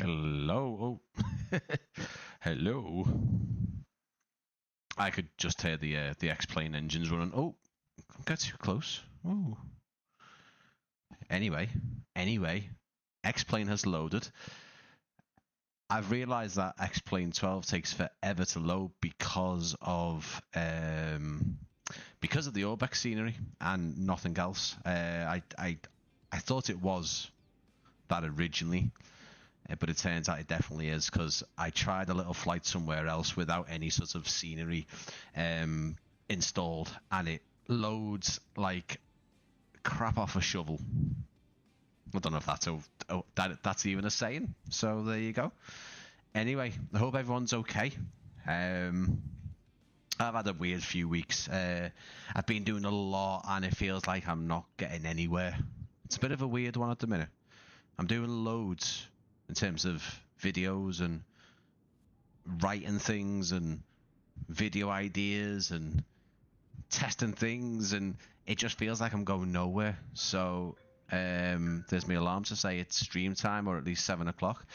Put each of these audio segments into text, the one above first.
Hello. Oh. Hello. I could just hear the XPlane engines running. Oh, get too close. Oh. Anyway, XPlane has loaded. I've realised that XPlane 12 takes forever to load because of the Orbx scenery and nothing else. I thought it was that originally, but it turns out it definitely is, because I tried a little flight somewhere else without any sort of scenery installed, and it loads like crap off a shovel. I don't know if that's even a saying. So there you go. Anyway, I hope everyone's okay. I've had a weird few weeks. I've been doing a lot, and it feels like I'm not getting anywhere. It's a bit of a weird one at the minute. I'm doing loads in terms of videos and writing things and video ideas and testing things, and it just feels like I'm going nowhere. So there's my alarm to say it's stream time, or at least 7 o'clock.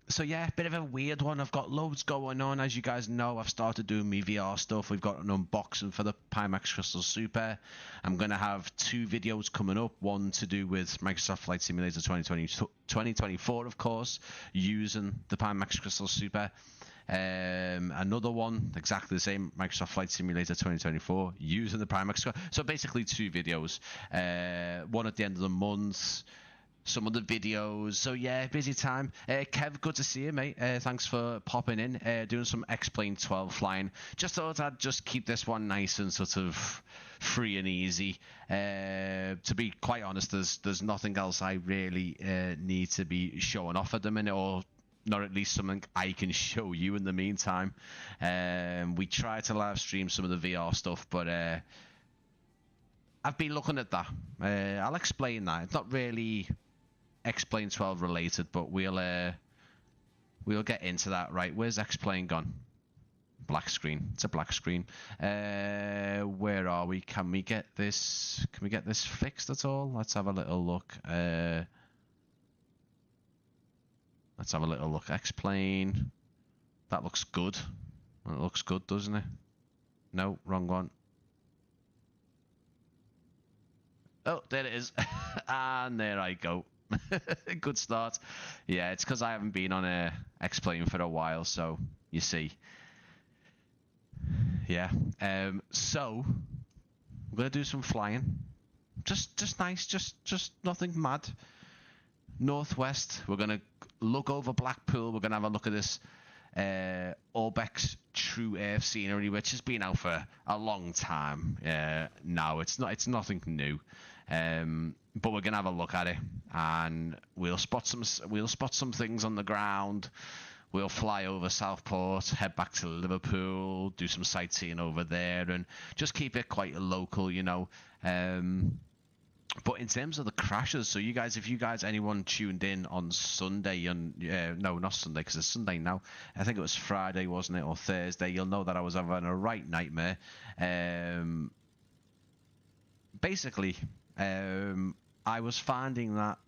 So yeah, bit of a weird one. I've got loads going on. As you guys know, I've started doing my VR stuff. We've got an unboxing for the Pimax Crystal Super. I'm going to have 2 videos coming up. One to do with Microsoft Flight Simulator 2024, of course, using the Pimax Crystal Super. Another one, exactly the same, Microsoft Flight Simulator 2024, using the Pimax. So basically 2 videos. One at the end of the month, some other videos. So yeah, busy time. Kev, good to see you, mate. Thanks for popping in, doing some XPlane 12 flying. Just thought I'd just keep this one nice and sort of free and easy. To be quite honest, there's nothing else I really need to be showing off at the minute, or not at least something I can show you in the meantime. We try to live stream some of the VR stuff, but I've been looking at that. I'll explain that. It's not really XPlane 12 related, but we'll get into that. Right, where's XPlane gone? Black screen. It's a black screen. Where are we? Can we get this fixed at all? Let's have a little look. XPlane. That looks good. It looks good, doesn't it? No, wrong one. Oh, there it is. And there I go. Good start. Yeah, it's because I haven't been on a XPlane for a while, so you see. Yeah. So we're gonna do some flying. Just nice. Just nothing mad. Northwest. We're gonna look over Blackpool. We're gonna have a look at this Orbx TrueEarth scenery, which has been out for a long time. No, it's nothing new. But we're gonna have a look at it, and we'll spot some things on the ground. We'll fly over Southport, head back to Liverpool, do some sightseeing over there, and just keep it quite local, you know. But in terms of the crashes, so you guys, anyone tuned in on Sunday, no, not Sunday, because it's Sunday now. I think it was Friday, wasn't it, or Thursday? You'll know that I was having a right nightmare. Basically, I was finding that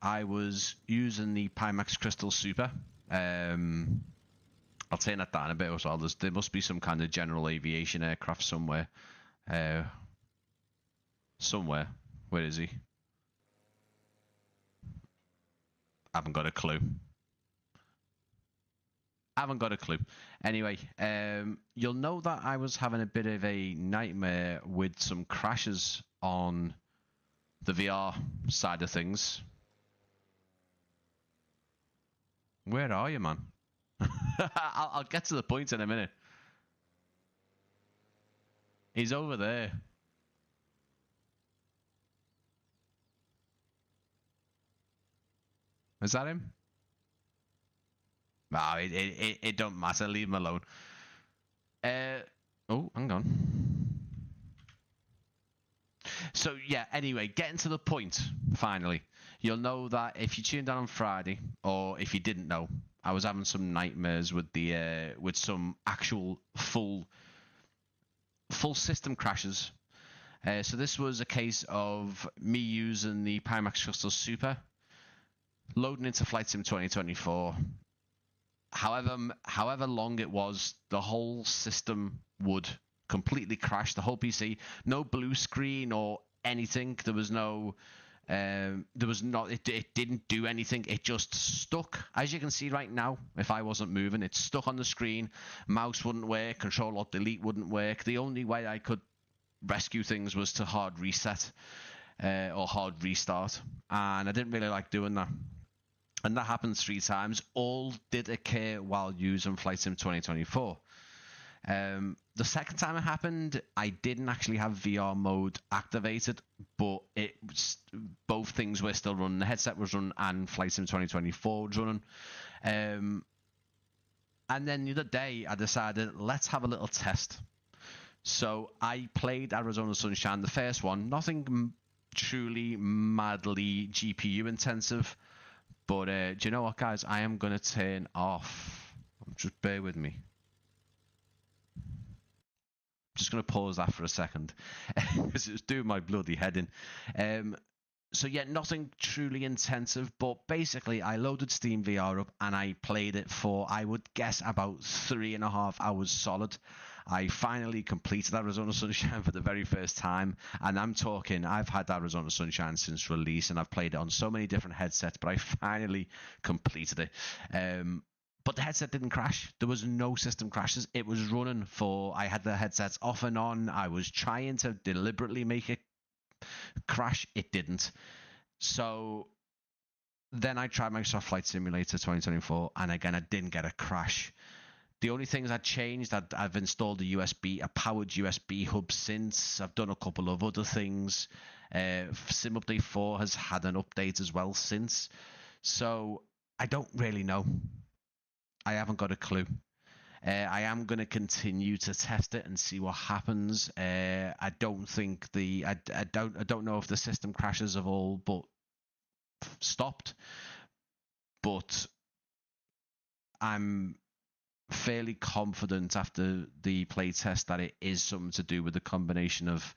I was using the Pimax Crystal Super. I'll turn that down a bit as well. There must be some kind of general aviation aircraft somewhere. Where is he? Haven't got a clue. Anyway, you'll know that I was having a bit of a nightmare with some crashes on the VR side of things. Where are you, man? I'll get to the point in a minute. He's over there. Is that him? No, it don't matter. Leave him alone. Oh, hang on. So yeah, anyway, getting to the point, finally. You'll know that if you tuned in on Friday, or if you didn't know, I was having some nightmares with the with some actual full system crashes. So this was a case of me using the Pimax Crystal Super. loading into Flight Sim 2024. However long it was, the whole system would completely crash. The whole PC, no blue screen or anything. There was no, it didn't do anything. It just stuck. As you can see right now, if I wasn't moving, it stuck on the screen. Mouse wouldn't work. Control Alt Delete wouldn't work. The only way I could rescue things was to hard reset or hard restart, and I didn't really like doing that. And that happened 3 times. All did occur while using Flight Sim 2024. The second time it happened, I didn't actually have VR mode activated, but both things were still running. The headset was running and Flight Sim 2024 was running. And then the other day, I decided, let's have a little test. So I played Arizona Sunshine, the first one. Nothing truly madly GPU intensive. But do you know what, guys? I am going to turn off. Just bear with me. Just going to pause that for a second because it was doing my bloody head in. So yeah, nothing truly intensive, but basically I loaded Steam VR up and I played it for, I would guess, about 3.5 hours solid. I finally completed Arizona Sunshine for the very first time, and I'm talking, I've had Arizona Sunshine since release, and I've played it on so many different headsets, but I finally completed it. But the headset didn't crash. There was no system crashes. It was running for, I had the headsets off and on. I was trying to deliberately make it crash. It didn't. So then I tried Microsoft Flight Simulator 2024, and again, I didn't get a crash. The only things I changed, I've installed a powered USB hub since. I've done a couple of other things. Sim Update 4 has had an update as well since. So I don't really know. I haven't got a clue. I am going to continue to test it and see what happens. I don't think I don't know if the system crashes have all but stopped, but I'm fairly confident after the playtest that it is something to do with the combination of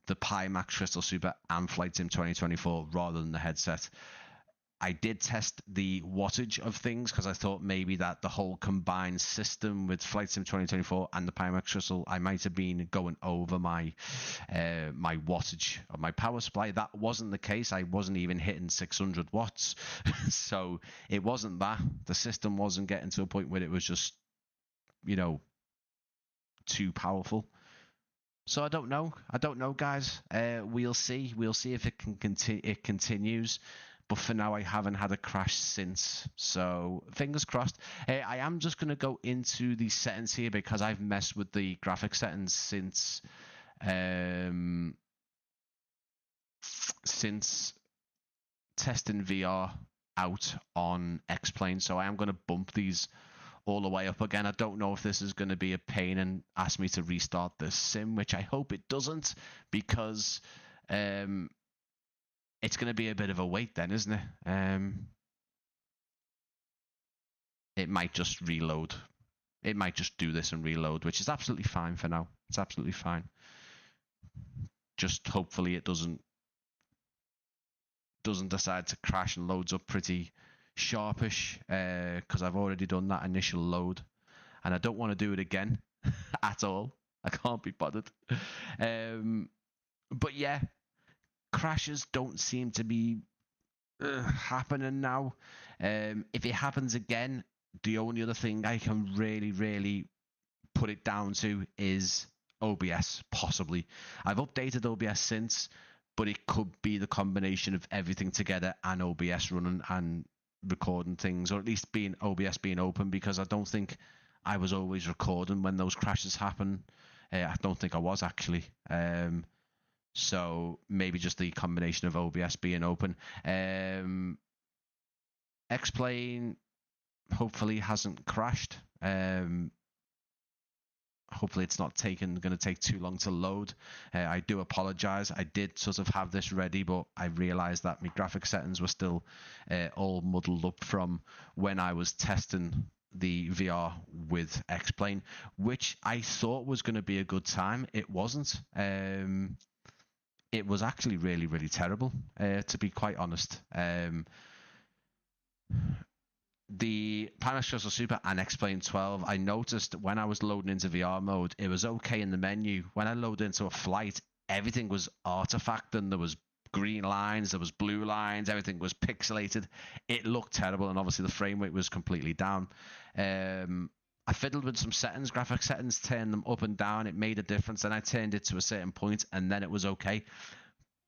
the Pimax Crystal Super and Flight Sim 2024 rather than the headset. I did test the wattage of things because I thought maybe that the whole combined system with Flight Sim 2024 and the Pimax Crystal, I might have been going over my my wattage of my power supply. That wasn't the case. I wasn't even hitting 600 watts. So it wasn't that. The system wasn't getting to a point where it was just, too powerful. So I don't know. Guys. We'll see. We'll see if it can it continues. But for now, I haven't had a crash since. So fingers crossed. I am just going to go into the settings here because I've messed with the graphic settings since testing VR out on XPlane. So I am going to bump these all the way up again. I don't know if this is going to be a pain and ask me to restart the sim, which I hope it doesn't, because it's going to be a bit of a wait then, isn't it? It might just reload. It might just do this and reload, which is absolutely fine for now. It's absolutely fine. Just hopefully it doesn't decide to crash and loads up pretty sharpish, because I've already done that initial load and I don't want to do it again at all. I can't be bothered. But yeah, crashes don't seem to be happening now. If it happens again, the only other thing I can really put it down to is OBS, possibly. I've updated OBS since, but it could be the combination of everything together and OBS running and recording things, or at least OBS being open, because I don't think I was always recording when those crashes happen. I don't think I was actually. So maybe just the combination of OBS being open. XPlane hopefully hasn't crashed. Hopefully it's not going to take too long to load. I do apologize. I did sort of have this ready, but I realized that my graphic settings were still all muddled up from when I was testing the VR with XPlane, which I thought was going to be a good time. It wasn't. It was actually really terrible, to be quite honest. the Pimax Crystal Super and XPlane 12, I noticed when I was loading into VR mode, it was okay in the menu. When I loaded into a flight, everything was artifact and there was green lines, there was blue lines, everything was pixelated. It looked terrible, and obviously the frame rate was completely down. I fiddled with some settings, graphic settings, turned them up and down. It made a difference. Then I turned it to a certain point, and then it was okay.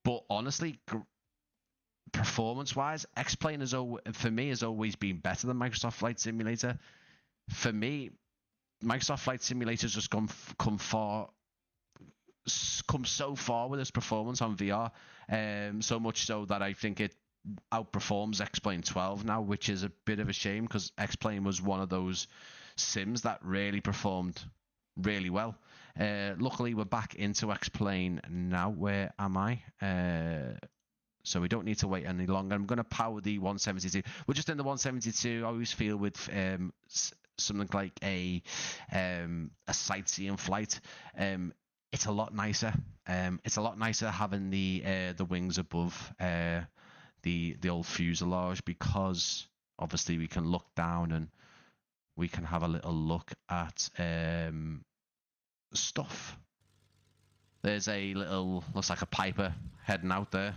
But honestly, performance-wise, XPlane for me has always been better than Microsoft Flight Simulator. For me, Microsoft Flight Simulator's just come so far with its performance on VR, so much so that I think it outperforms XPlane 12 now, which is a bit of a shame because XPlane was one of those sims that really performed really well. Luckily, we're back into XPlane now. Where am I? So we don't need to wait any longer. I'm going to power the 172. We're just in the 172. I always feel with something like a sightseeing flight, it's a lot nicer. It's a lot nicer having the wings above the old fuselage, because obviously we can look down and we can have a little look at stuff. There's a little, looks like a Piper heading out there.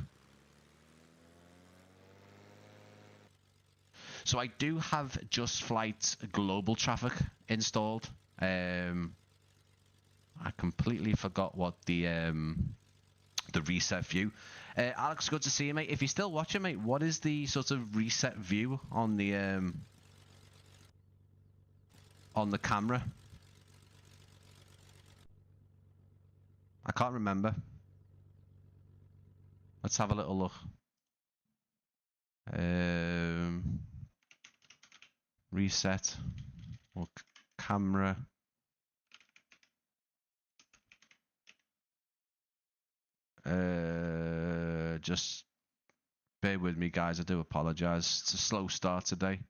So I do have Just Flight global traffic installed. I completely forgot what the reset view. Alex, good to see you, mate. If you're still watching, mate, what is the sort of reset view on the camera? I can't remember. Let's have a little look. Reset or camera. Just bear with me, guys. I do apologize. It's a slow start today.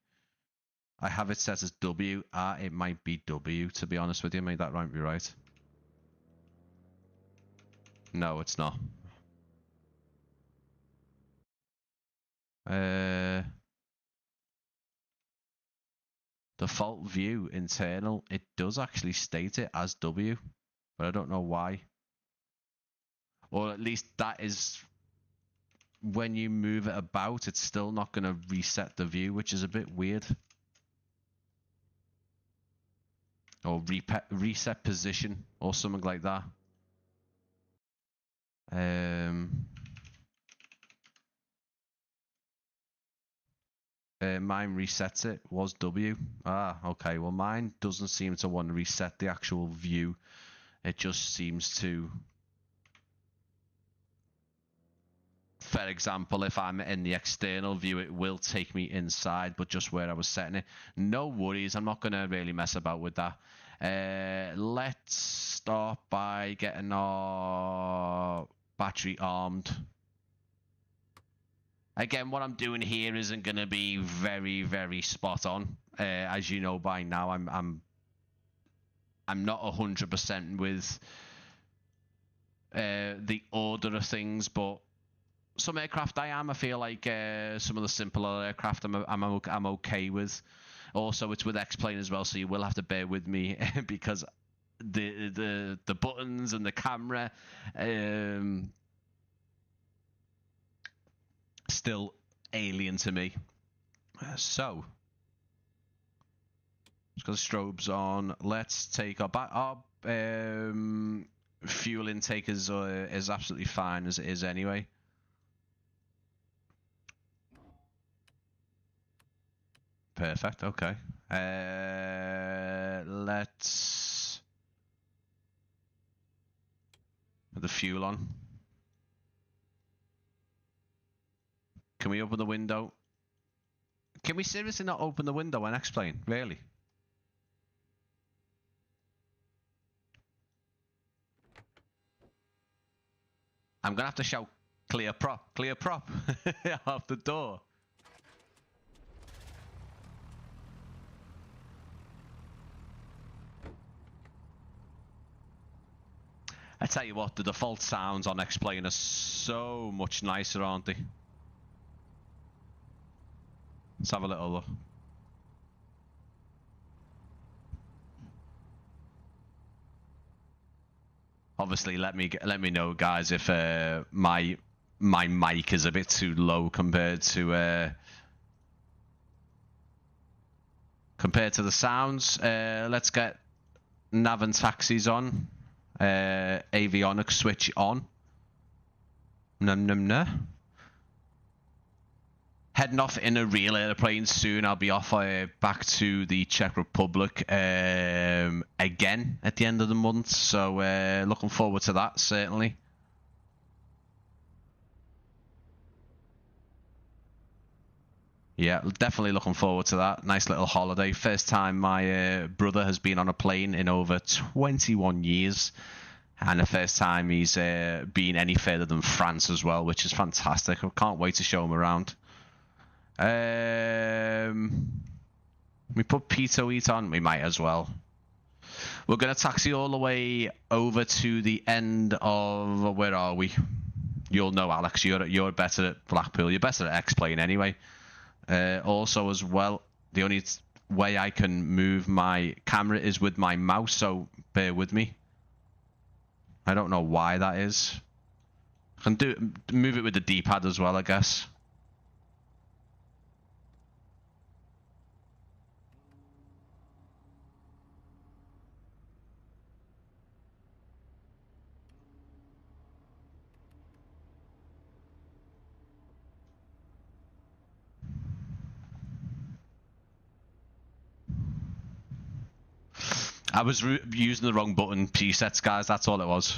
I have it set as W. It might be W, to be honest with you, mate. That might be right. No, it's not. Default view internal, it does actually state it as W, but I don't know why. Or at least that is, when you move it about, it's still not going to reset the view, which is a bit weird. Or reset position or something like that. Mine resets it, was W. Okay, well mine doesn't seem to want to reset the actual view. It just seems to, for example, if I'm in the external view, it will take me inside, but just where I was setting it. No worries, I'm not going to really mess about with that. Let's start by getting our battery armed. Again, what I'm doing here isn't going to be very, very spot on. As you know by now, I'm not 100% with the order of things, but some aircraft I am. I feel like some of the simpler aircraft I'm okay with. Also, it's with XPlane as well, so you will have to bear with me because the buttons and the camera still alien to me. So just got the strobes on. Let's take our fuel intake is absolutely fine as it is anyway. Perfect. Okay. Let's put the fuel on. Can we open the window? Can we seriously not open the window and explain? Really? I'm gonna have to shout clear prop off the door. I tell you what, the default sounds on XPlane are so much nicer, aren't they? Let's have a little look. Obviously, let me know, guys, if my mic is a bit too low compared to the sounds. Let's get nav and taxis on. Avionics switch on. Num num num. Heading off in a real airplane soon. I'll be off back to the Czech Republic again at the end of the month. So looking forward to that, certainly. Yeah, definitely looking forward to that. Nice little holiday. First time my brother has been on a plane in over 21 years. And the first time he's been any further than France as well, which is fantastic. I can't wait to show him around. We put Pito Eat on. We might as well. We're going to taxi all the way over to the end of... Where are we? You'll know, Alex. You're better at Blackpool. You're better at XPlane anyway. Also, as well, the only way I can move my camera is with my mouse, so bear with me. I don't know why that is. I can move it with the D-pad as well, I guess. I was using the wrong button presets, guys. That's all it was.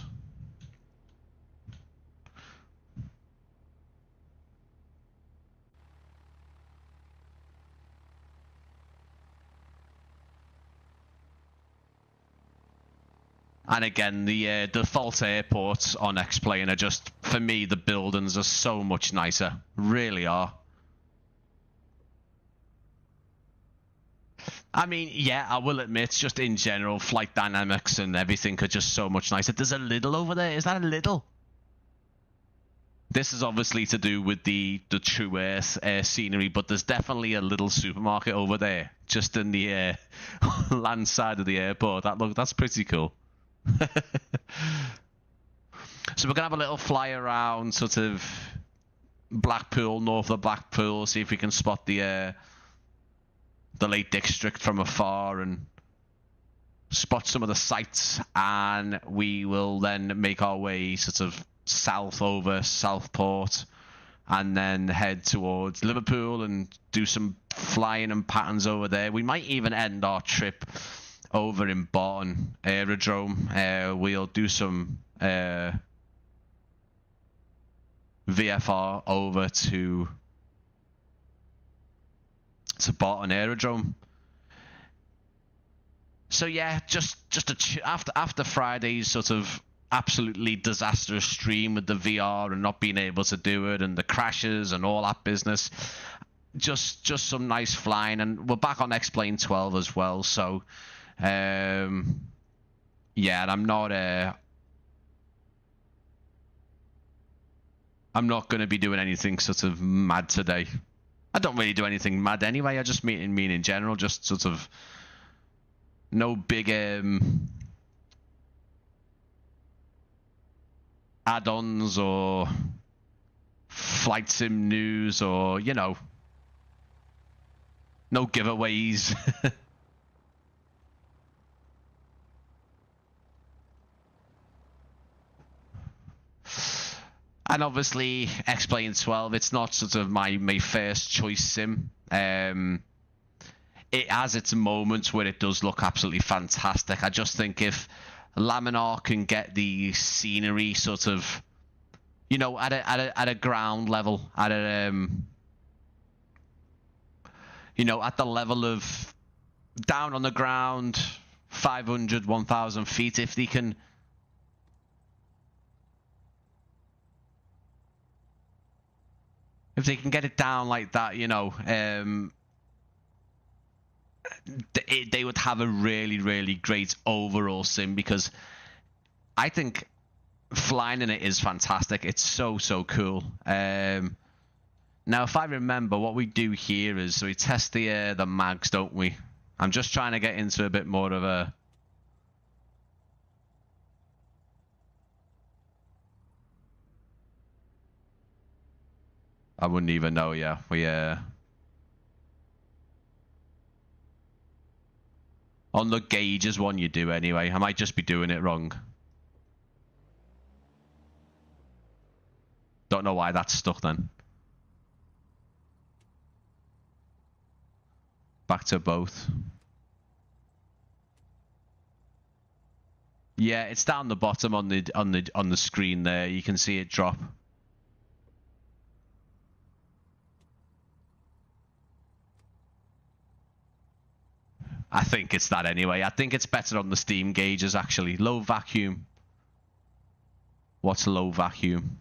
And again, the default airports on XPlane are just, for me, the buildings are so much nicer. Really are. I mean, yeah, I will admit, just in general, flight dynamics and everything are just so much nicer. There's a little over there. Is that a little? This is obviously to do with the TrueEarth scenery, but there's definitely a little supermarket over there, just in the land side of the airport. That's pretty cool. So we're gonna have a little fly around, sort of Blackpool, north of Blackpool, see if we can spot the Lake District from afar and spot some of the sights, and we will then make our way sort of south over Southport and then head towards Liverpool and do some flying and patterns over there. We might even end our trip over in Barton Aerodrome. We'll do some VFR over to Barton Aerodrome. So yeah, just after Friday's sort of absolutely disastrous stream with the VR and not being able to do it and the crashes and all that business, just some nice flying, and we're back on XPlane 12 as well. So yeah, and I'm not going to be doing anything sort of mad today. I don't really do anything mad anyway. I just mean in general, just sort of no big add-ons or flight sim news, or, you know, no giveaways. And obviously, XPlane 12, it's not sort of my first choice sim. It has its moments where it does look absolutely fantastic. I just think if Laminar can get the scenery sort of, you know, at a ground level, at a you know, at the level of down on the ground, 500, 1,000 feet, if they can get it down like that, you know, they would have a really, really great overall sim, because I think flying in it is fantastic. It's so cool. Now, if I remember, what we do here is we test the mags, don't we? I'm just trying to get into a bit more of a... I wouldn't even know, yeah. On the gauge is one you do anyway. I might just be doing it wrong. Don't know why that's stuck then. Back to both. Yeah, it's down the bottom on the screen there. You can see it drop. I think it's that anyway. I think it's better on the steam gauges actually. Low vacuum. What's low vacuum?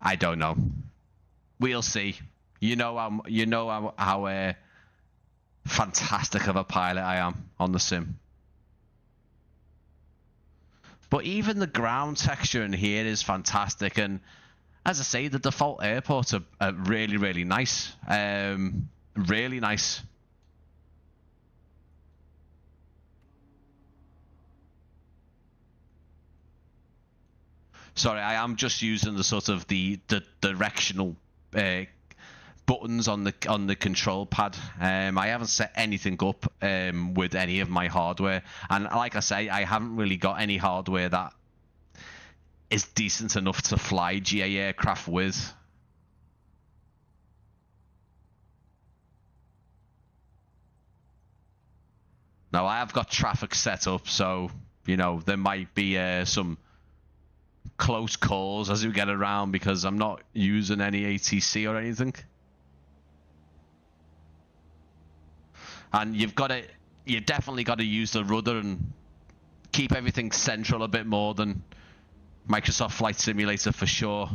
I don't know. We'll see. You know how fantastic of a pilot I am on the sim. But even the ground texture in here is fantastic, and as I say, the default airports are really, really nice. Really nice. Sorry, I am just using the sort of the directional buttons on the control pad. I haven't set anything up with any of my hardware, and like I say, I haven't really got any hardware that is decent enough to fly GA aircraft with. Now I have got traffic set up, so you know there might be some close calls as we get around because I'm not using any ATC or anything. And you definitely got to use the rudder and keep everything central a bit more than Microsoft Flight Simulator for sure.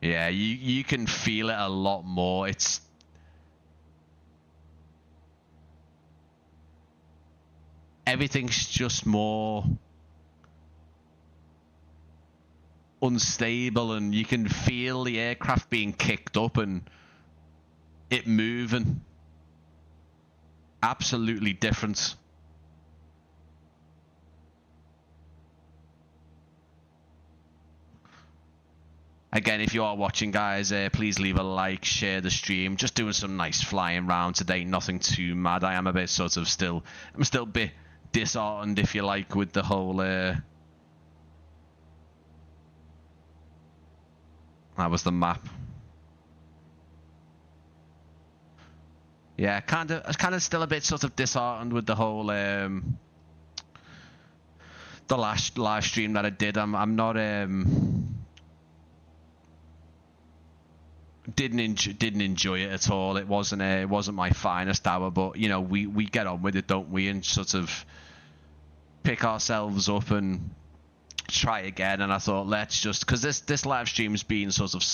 Yeah, you can feel it a lot more. Everything's just more unstable, and you can feel the aircraft being kicked up and it moving. Absolutely different. Again, if you are watching, guys, please leave a like, share the stream. Just doing some nice flying around today, nothing too mad. I am a bit sort of I'm still a bit disheartened, if you like, with the whole that was the map. Yeah, kind of still a bit sort of disheartened with the whole the last live stream that I did. I'm not didn't enjoy it at all. It wasn't my finest hour, but you know, we get on with it, don't we, and sort of pick ourselves up and try again. And I thought, let's just, because this live stream's been sort of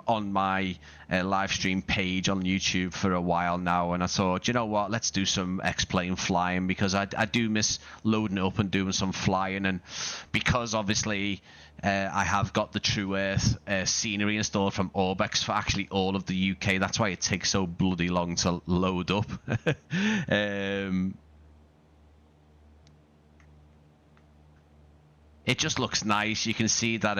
on my live stream page on YouTube for a while now, and I thought, you know what, let's do some XPlane flying, because I do miss loading it up and doing some flying. And because obviously I have got the TrueEarth scenery installed from Orbx for actually all of the UK, that's why it takes so bloody long to load up. It just looks nice. You can see that,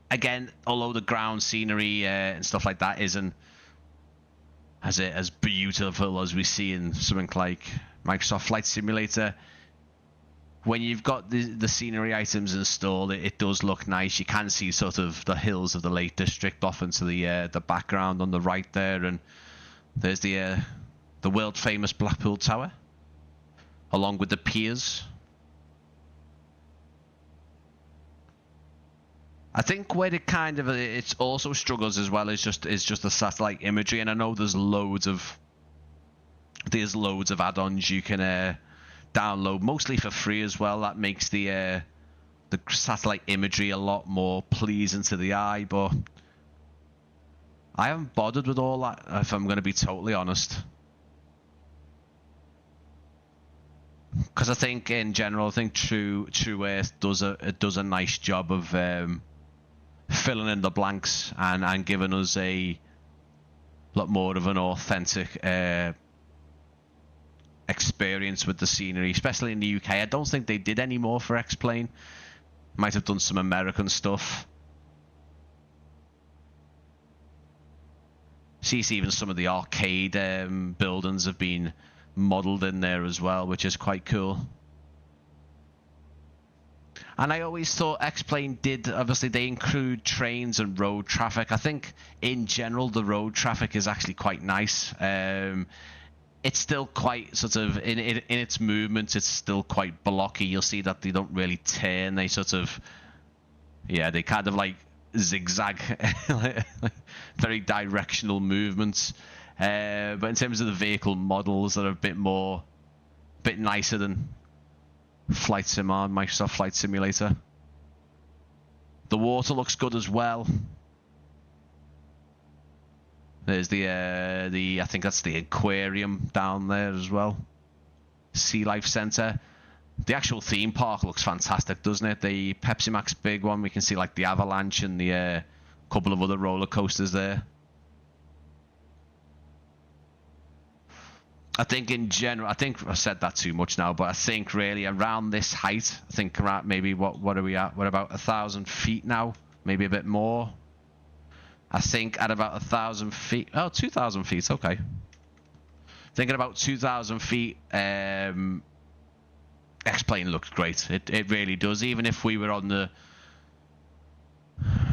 again, although the ground scenery and stuff like that isn't as beautiful as we see in something like Microsoft Flight Simulator, when you've got the scenery items installed, it does look nice. You can see sort of the hills of the Lake District off into the background on the right there, and there's the world famous Blackpool Tower, along with the piers. I think where it also struggles as well is just the satellite imagery, and I know there's loads of add-ons you can download, mostly for free as well. That makes the satellite imagery a lot more pleasing to the eye, but I haven't bothered with all that, if I'm going to be totally honest. because I think in general, I think TrueEarth does a nice job of filling in the blanks and giving us a lot more of an authentic experience with the scenery, especially in the UK. I don't think they did any more for XPlane. Might have done some American stuff. See, even some of the arcade buildings have been modelled in there as well, which is quite cool. And I always thought XPlane did, obviously they include trains and road traffic. I think in general the road traffic is actually quite nice. It's still quite sort of, in its movements, it's still quite blocky. You'll see that they don't really turn. They sort of, yeah, they kind of like zigzag, very directional movements. But in terms of the vehicle models, that are a bit nicer than Flight Sim on Microsoft Flight Simulator. The water looks good as well. There's the I think that's the aquarium down there as well. Sea Life Centre. The actual theme park looks fantastic, doesn't it? The Pepsi Max big one, we can see like the Avalanche and the couple of other roller coasters there. I think in general, I think I said that too much now, but I think really around this height, I think around maybe what are we at? We're about 1,000 feet now, maybe a bit more. I think at about 1,000 feet, oh, 2,000 feet, okay. Thinking about 2,000 feet, XPlane looks great. It really does. Even if we were on the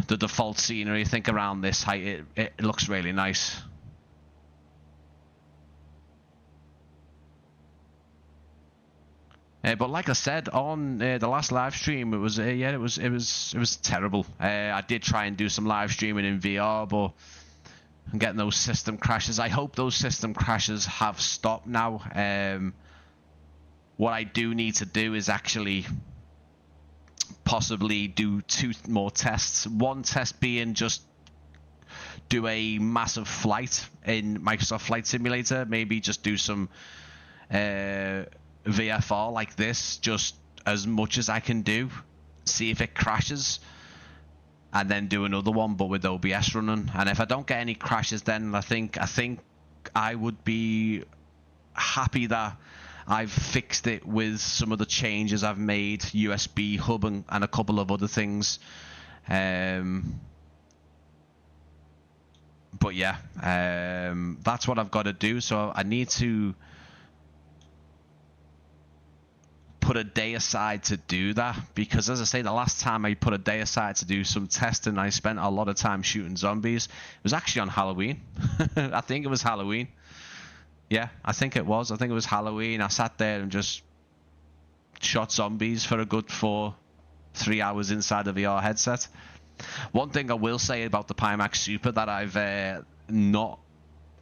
default scenery, I think around this height, it looks really nice. But like I said on the last live stream, it was terrible. I did try and do some live streaming in VR, but I'm getting those system crashes. I hope those system crashes have stopped now. What I do need to do is actually possibly do 2 more tests. One test being just do a massive flight in Microsoft Flight Simulator. Maybe just do some VFR like this, just as much as I can do, see if it crashes, and then do another one but with OBS running. And if I don't get any crashes, then I think I would be happy that I've fixed it with some of the changes I've made, USB hub and a couple of other things. But yeah, that's what I've got to do. So I need to put a day aside to do that, because as I say, the last time I put a day aside to do some testing, I spent a lot of time shooting zombies. It was actually on Halloween. I think it was Halloween. Yeah, I think it was. I think it was Halloween. I sat there and just shot zombies for a good 3 hours inside a VR headset. One thing I will say about the Pimax Super that I've not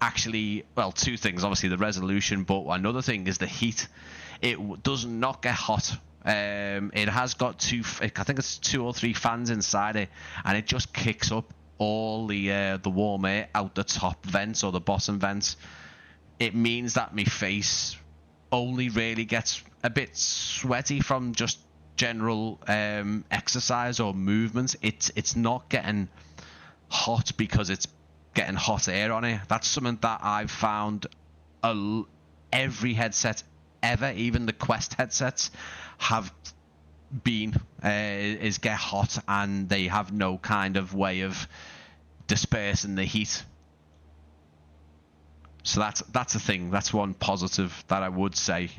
actually, well, 2 things. Obviously the resolution, but another thing is the heat. It does not get hot. It has got I think it's 2 or 3 fans inside it, and it just kicks up all the warm air out the top vents or the bottom vents. It means that my face only really gets a bit sweaty from just general exercise or movement. It's not getting hot because it's getting hot air on it. That's something that I've found every headset ever, even the Quest headsets, have been is get hot, and they have no kind of way of dispersing the heat. So that's a thing. That's one positive that I would say.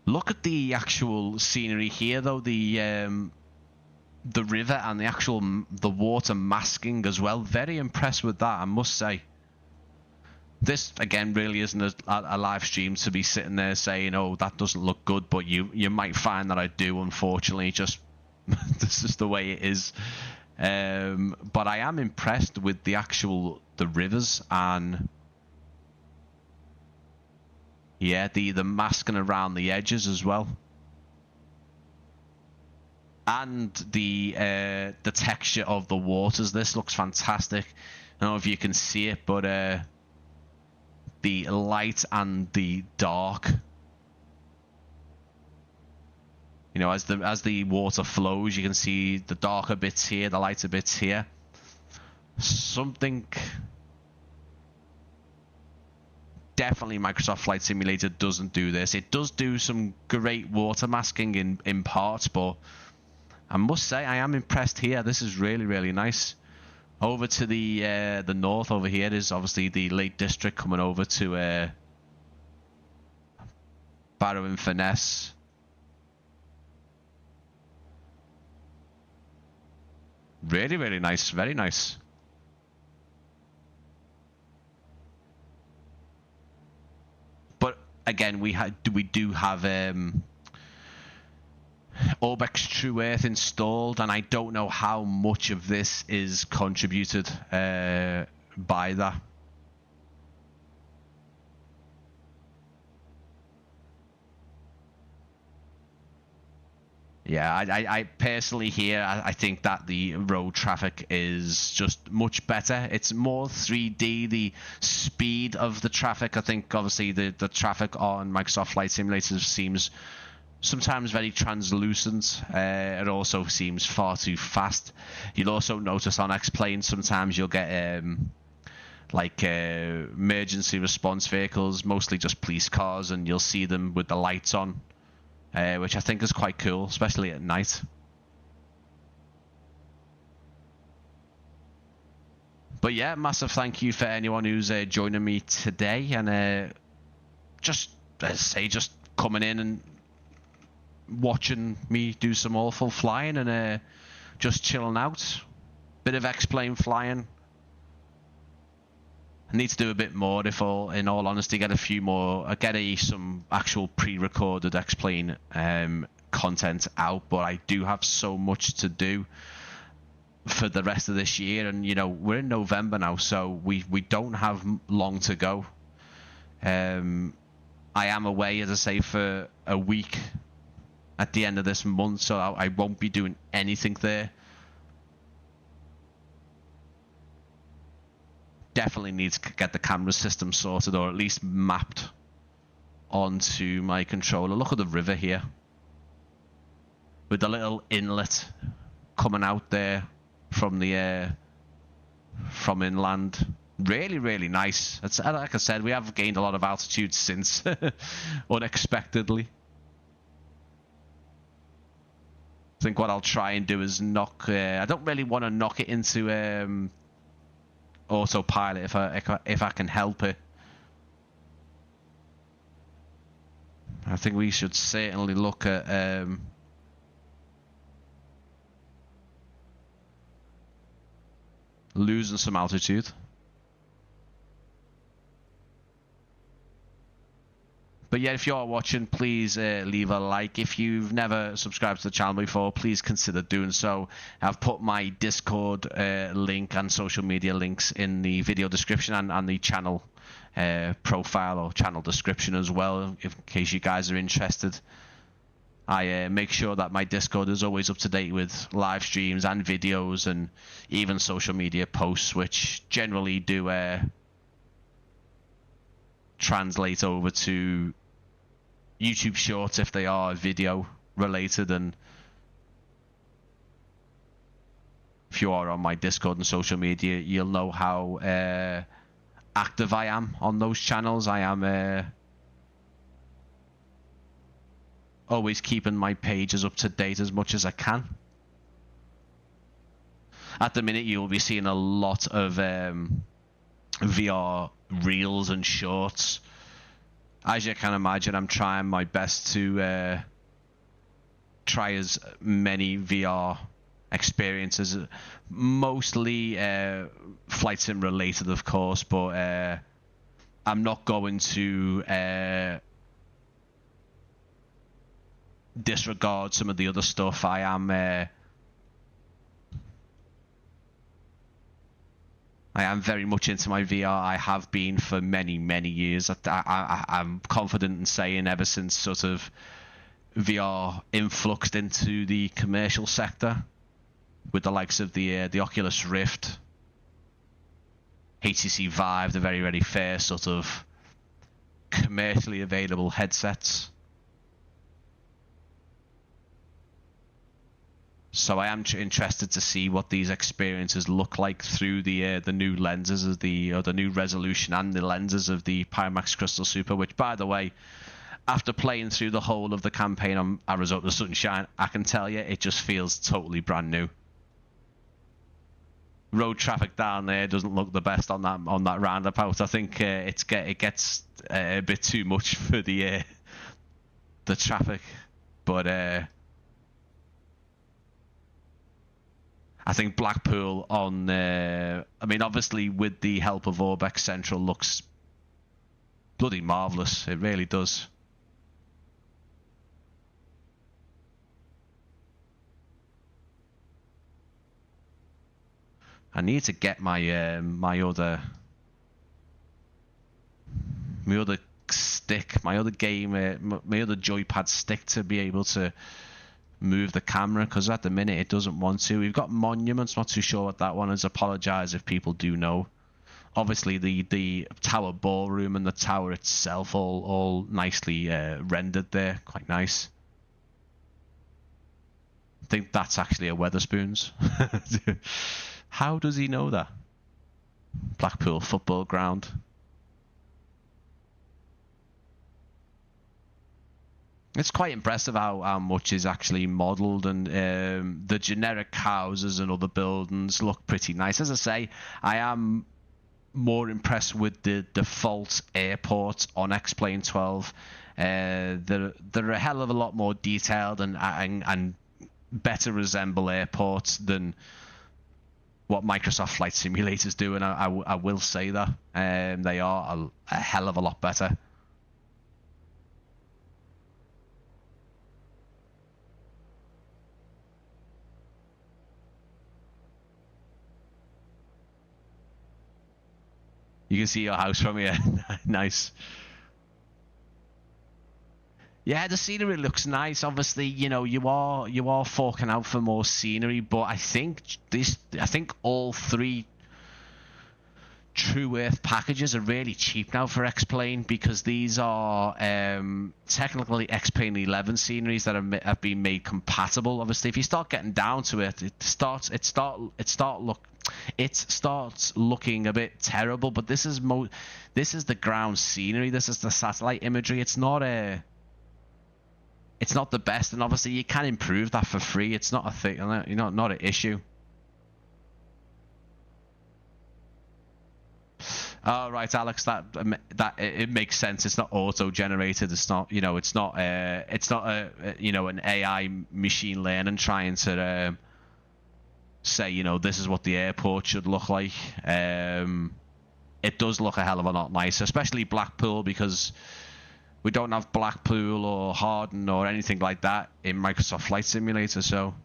Look at the actual scenery here, though. The river and the water masking as well. Very impressed with that, I must say. This again really isn't a live stream to be sitting there saying, "Oh, that doesn't look good," but you might find that I do. Unfortunately, just this is the way it is. But I am impressed with the rivers and yeah, the masking around the edges as well, and the texture of the waters. This looks fantastic. I don't know if you can see it, but the light and the dark You know, as the water flows, you can see the darker bits here, the lighter bits here. Something definitely Microsoft Flight Simulator doesn't do this. It does do some great water masking in parts, but I must say I am impressed here. This is really, really nice. Over to the north over here is obviously the Lake District coming over to Barrow and Furness. Really, really nice. Very nice. But again, we do have Orbx TrueEarth installed, and I don't know how much of this is contributed by that. Yeah, I personally here, I think that the road traffic is just much better. It's more 3D, the speed of the traffic. I think obviously the traffic on Microsoft Flight Simulator seems sometimes very translucent. It also seems far too fast. You'll also notice on XPlane sometimes you'll get emergency response vehicles, mostly just police cars, and you'll see them with the lights on. Which I think is quite cool, especially at night. But yeah, massive thank you for anyone who's joining me today, and just, as I say, just coming in and watching me do some awful flying, and just chilling out. Bit of XPlane flying. I need to do a bit more, in all honesty, get some actual pre-recorded XPlane content out, but I do have so much to do for the rest of this year, and you know, we're in November now, so we don't have long to go. I am away, as I say, for a week at the end of this month, so I won't be doing anything there. Definitely needs to get the camera system sorted, or at least mapped onto my controller. Look at the river here with the little inlet coming out there from the from inland. Really, really nice. It's, like I said, we have gained a lot of altitude since unexpectedly. I think what I'll try and do is knock. I don't really want to knock it into autopilot if I can help it. I think we should certainly look at losing some altitude. But yeah, if you're watching, please leave a like. If you've never subscribed to the channel before, please consider doing so. I've put my Discord link and social media links in the video description and the channel profile or channel description as well, in case you guys are interested. I make sure that my Discord is always up to date with live streams and videos, and even social media posts, which generally do translate over to YouTube shorts if they are video related. And if you are on my Discord and social media, you'll know how active I am on those channels. I am always keeping my pages up to date as much as I can. At the minute, you'll be seeing a lot of VR reels and shorts. As you can imagine, I'm trying my best to try as many VR experiences, mostly flight sim related, of course, but I'm not going to disregard some of the other stuff. I am very much into my VR. I have been for many, many years. I'm confident in saying ever since sort of VR influxed into the commercial sector with the likes of the Oculus Rift, HTC Vive, the very, very first sort of commercially available headsets. So I am interested to see what these experiences look like through the new lenses of the new resolution and the lenses of the Pimax Crystal Super. Which, by the way, after playing through the whole of the campaign on Arizona Sunshine, I can tell you it just feels totally brand new. Road traffic down there doesn't look the best on that roundabout. I think it gets a bit too much for the traffic, but I think Blackpool on I mean, obviously with the help of Orbx Central, looks bloody marvellous. It really does. I need to get my my other stick, my other game, my other joypad stick to be able to move the camera, because at the minute it doesn't want to. We've got Monuments, not too sure what that one is. Apologise if people do know. Obviously the tower ballroom and the tower itself all nicely rendered there, quite nice. I think that's actually a Weatherspoons. How does he know that? Blackpool football ground. It's quite impressive how much is actually modelled, and the generic houses and other buildings look pretty nice. As I say, I am more impressed with the default airports on XPlane 12. They're a hell of a lot more detailed and better resemble airports than what Microsoft Flight Simulators do, and I will say that they are a hell of a lot better. You can see your house from here. Nice. Yeah, the scenery looks nice. Obviously, you know, you are forking out for more scenery, but I think all three TrueEarth packages are really cheap now for XPlane, because these are technically XPlane 11 sceneries that have been made compatible. Obviously, if you start getting down to it, it starts looking a bit terrible. But this is the ground scenery. This is the satellite imagery. It's not the best, and obviously you can improve that for free. It's not a thing, not an issue. Oh, right, Alex, that it makes sense. It's not auto-generated. It's not, it's not an AI machine learning trying to say, this is what the airport should look like. It does look a hell of a lot nicer, especially Blackpool, because we don't have Blackpool or Harden or anything like that in Microsoft Flight Simulator. So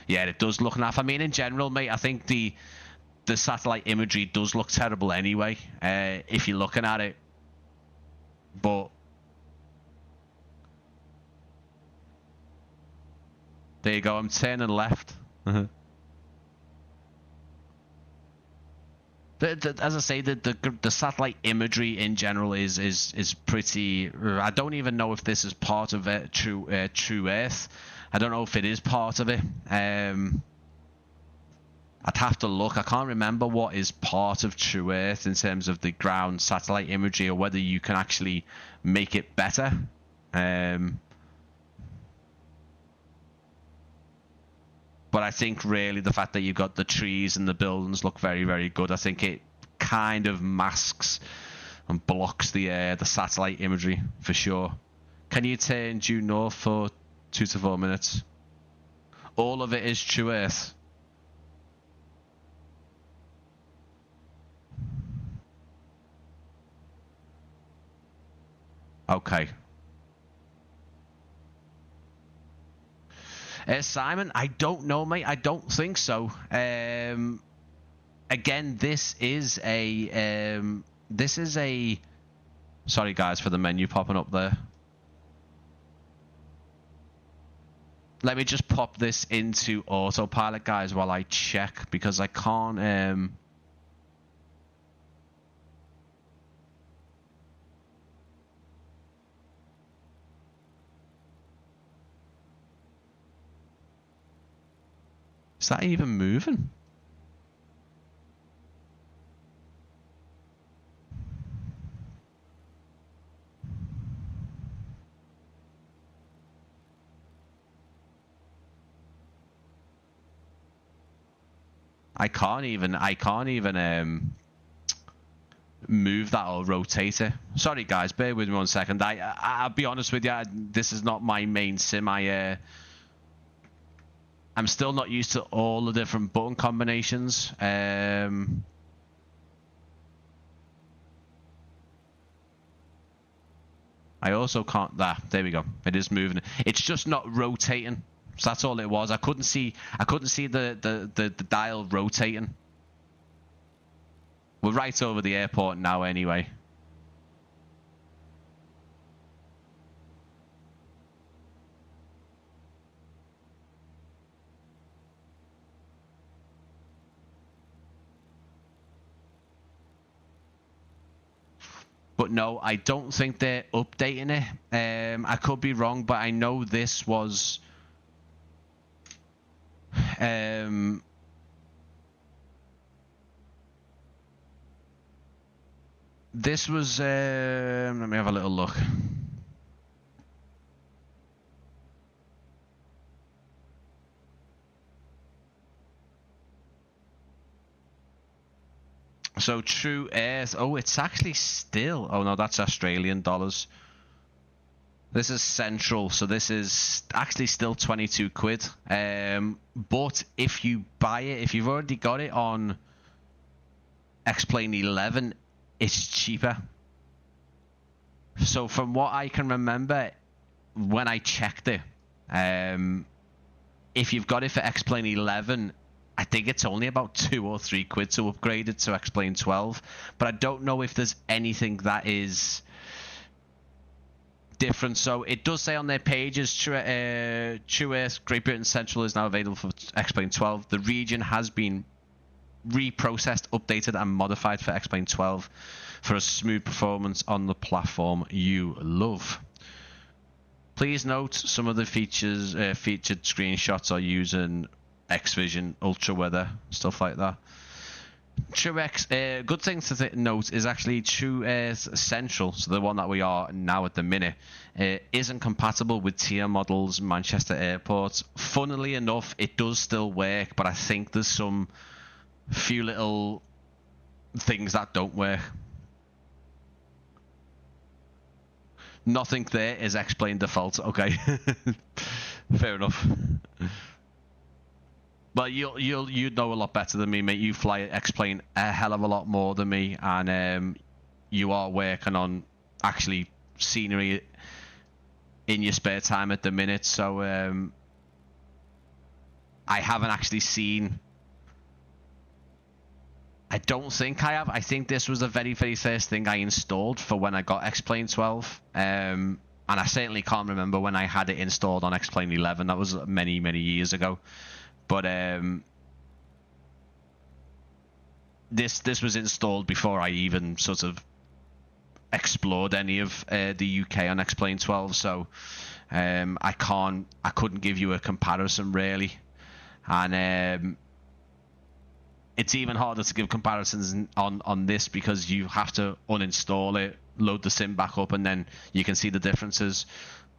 yeah, it does look naff. I mean, in general, mate, I think the satellite imagery does look terrible anyway, if you're looking at it. But there you go. I'm turning left. As I say, the satellite imagery in general is pretty. I don't even know if this is part of TrueEarth. I don't know if it is part of it. I'd have to look. I can't remember what is part of TrueEarth in terms of the ground satellite imagery, or whether you can actually make it better. But I think really the fact that you've got the trees and the buildings look very, very good. I think it kind of masks and blocks the satellite imagery for sure. Can you turn due north for 2 to 4 minutes? All of it is TrueEarth. Okay. Simon, I don't know, mate. I don't think so. Again, this is a sorry guys for the menu popping up there. Let me just pop this into autopilot, guys, while I check, because I can't Is that even moving? I can't even move that or rotate it. Sorry guys, bear with me 1 second. I'll be honest with you, this is not my main sim. I'm still not used to all the different button combinations. I also can't. There we go. It is moving. It's just not rotating. So that's all it was. I couldn't see the dial rotating. We're right over the airport now anyway. But no, I don't think they're updating it. I could be wrong, but I know this was let me have a little look. So TrueEarth, oh, it's actually still, oh no, that's Australian dollars. This is central, so this is actually still 22 quid. But if you buy it, if you've already got it on XPlane 11, it's cheaper. So from what I can remember, when I checked it, if you've got it for XPlane 11, I think it's only about 2 or 3 quid to upgrade it to XPlane 12. But I don't know if there's anything that is different. So it does say on their pages, TrueEarth Great Britain Central is now available for XPlane 12. The region has been reprocessed, updated and modified for XPlane 12 for a smooth performance on the platform you love. Please note some of the featured screenshots are using X-Vision, Ultra Weather, stuff like that. TrueX, good thing to note is actually TrueEarth Central, so the one that we are now at the minute, isn't compatible with tier models Manchester Airport. Funnily enough, it does still work, but I think there's some few little things that don't work. Nothing there is XPlane default. Okay, fair enough. But you know a lot better than me, mate. You fly XPlane a hell of a lot more than me, and you are working on actually scenery in your spare time at the minute. So I haven't actually seen. I don't think I have. I think this was the very, very first thing I installed for when I got XPlane 12. And I certainly can't remember when I had it installed on XPlane 11. That was many, many years ago. But this was installed before I even sort of explored any of the UK on XPlane 12. So I couldn't give you a comparison really. And it's even harder to give comparisons on this because you have to uninstall it, load the sim back up, and then you can see the differences.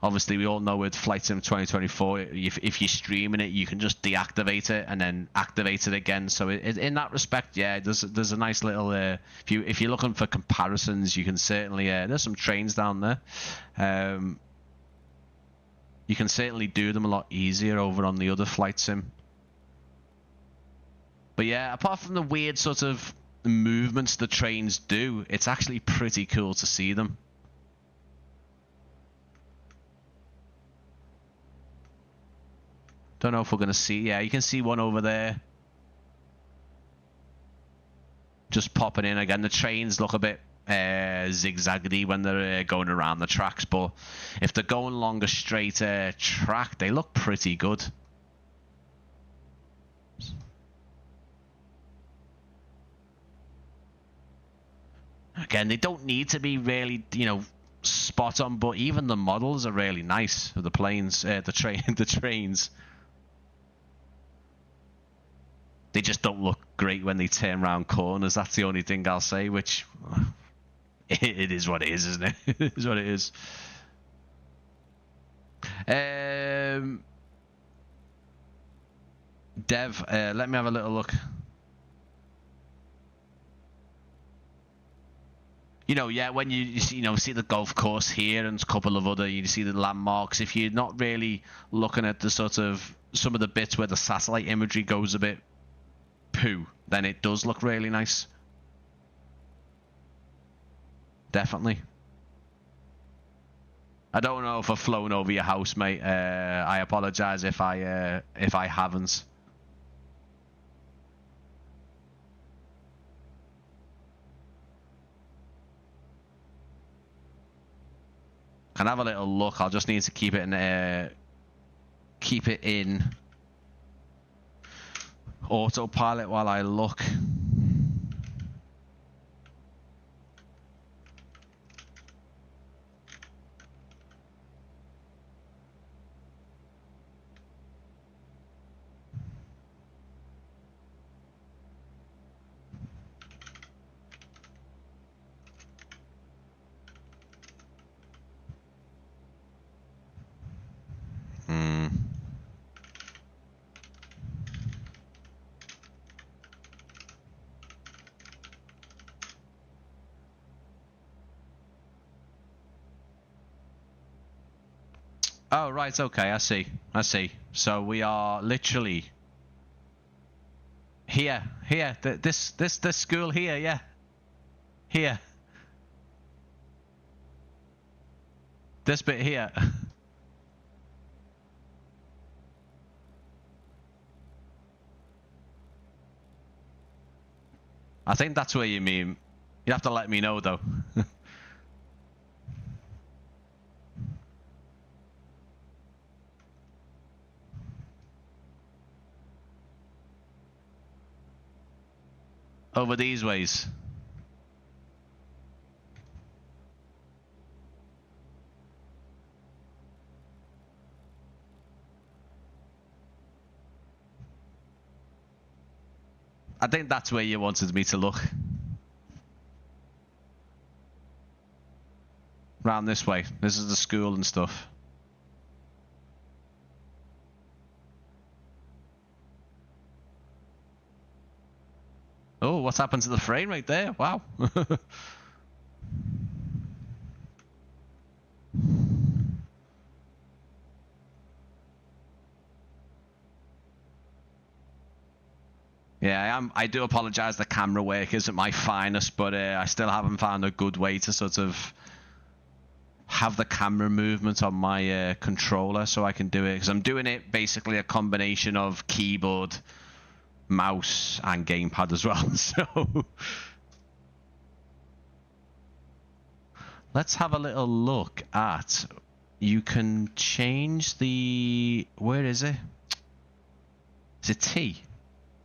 Obviously, we all know with Flight Sim 2024, if you're streaming it, you can just deactivate it and then activate it again. So in that respect, yeah, there's a nice little. If you're looking for comparisons, you can certainly. There's some trains down there. You can certainly do them a lot easier over on the other Flight Sim. But yeah, apart from the weird sort of movements the trains do, it's actually pretty cool to see them. Don't know if we're going to see. Yeah, you can see one over there. Just popping in again. The trains look a bit zigzaggedy when they're going around the tracks, but if they're going along a straight track, they look pretty good. Again, they don't need to be really, spot on, but even the models are really nice of the planes, the trains. They just don't look great when they turn around corners. That's the only thing I'll say, which it is what it is, isn't it? It is what it is. Dev, let me have a little look. You know, yeah, when you see the golf course here and a couple of other, you see the landmarks. If you're not really looking at the sort of some of the bits where the satellite imagery goes a bit poo, then it does look really nice. Definitely. I don't know if I've flown over your house, mate. I apologize if I haven't. Can have a little look. I'll just need to keep it in autopilot while I look. Oh, right, okay, I see. So we are literally here. This school here, yeah. Here. This bit here. I think that's where you mean. You have to let me know, though. Over these ways. I think that's where you wanted me to look. Round this way. This is the school and stuff. Oh, what's happened to the frame right there? Wow. Yeah, I do apologize. The camera work isn't my finest, but I still haven't found a good way to sort of have the camera movement on my controller so I can do it. Because I'm doing it basically a combination of keyboard, mouse and gamepad as well. So let's have a little look at, you can change the, where is it? Is it T?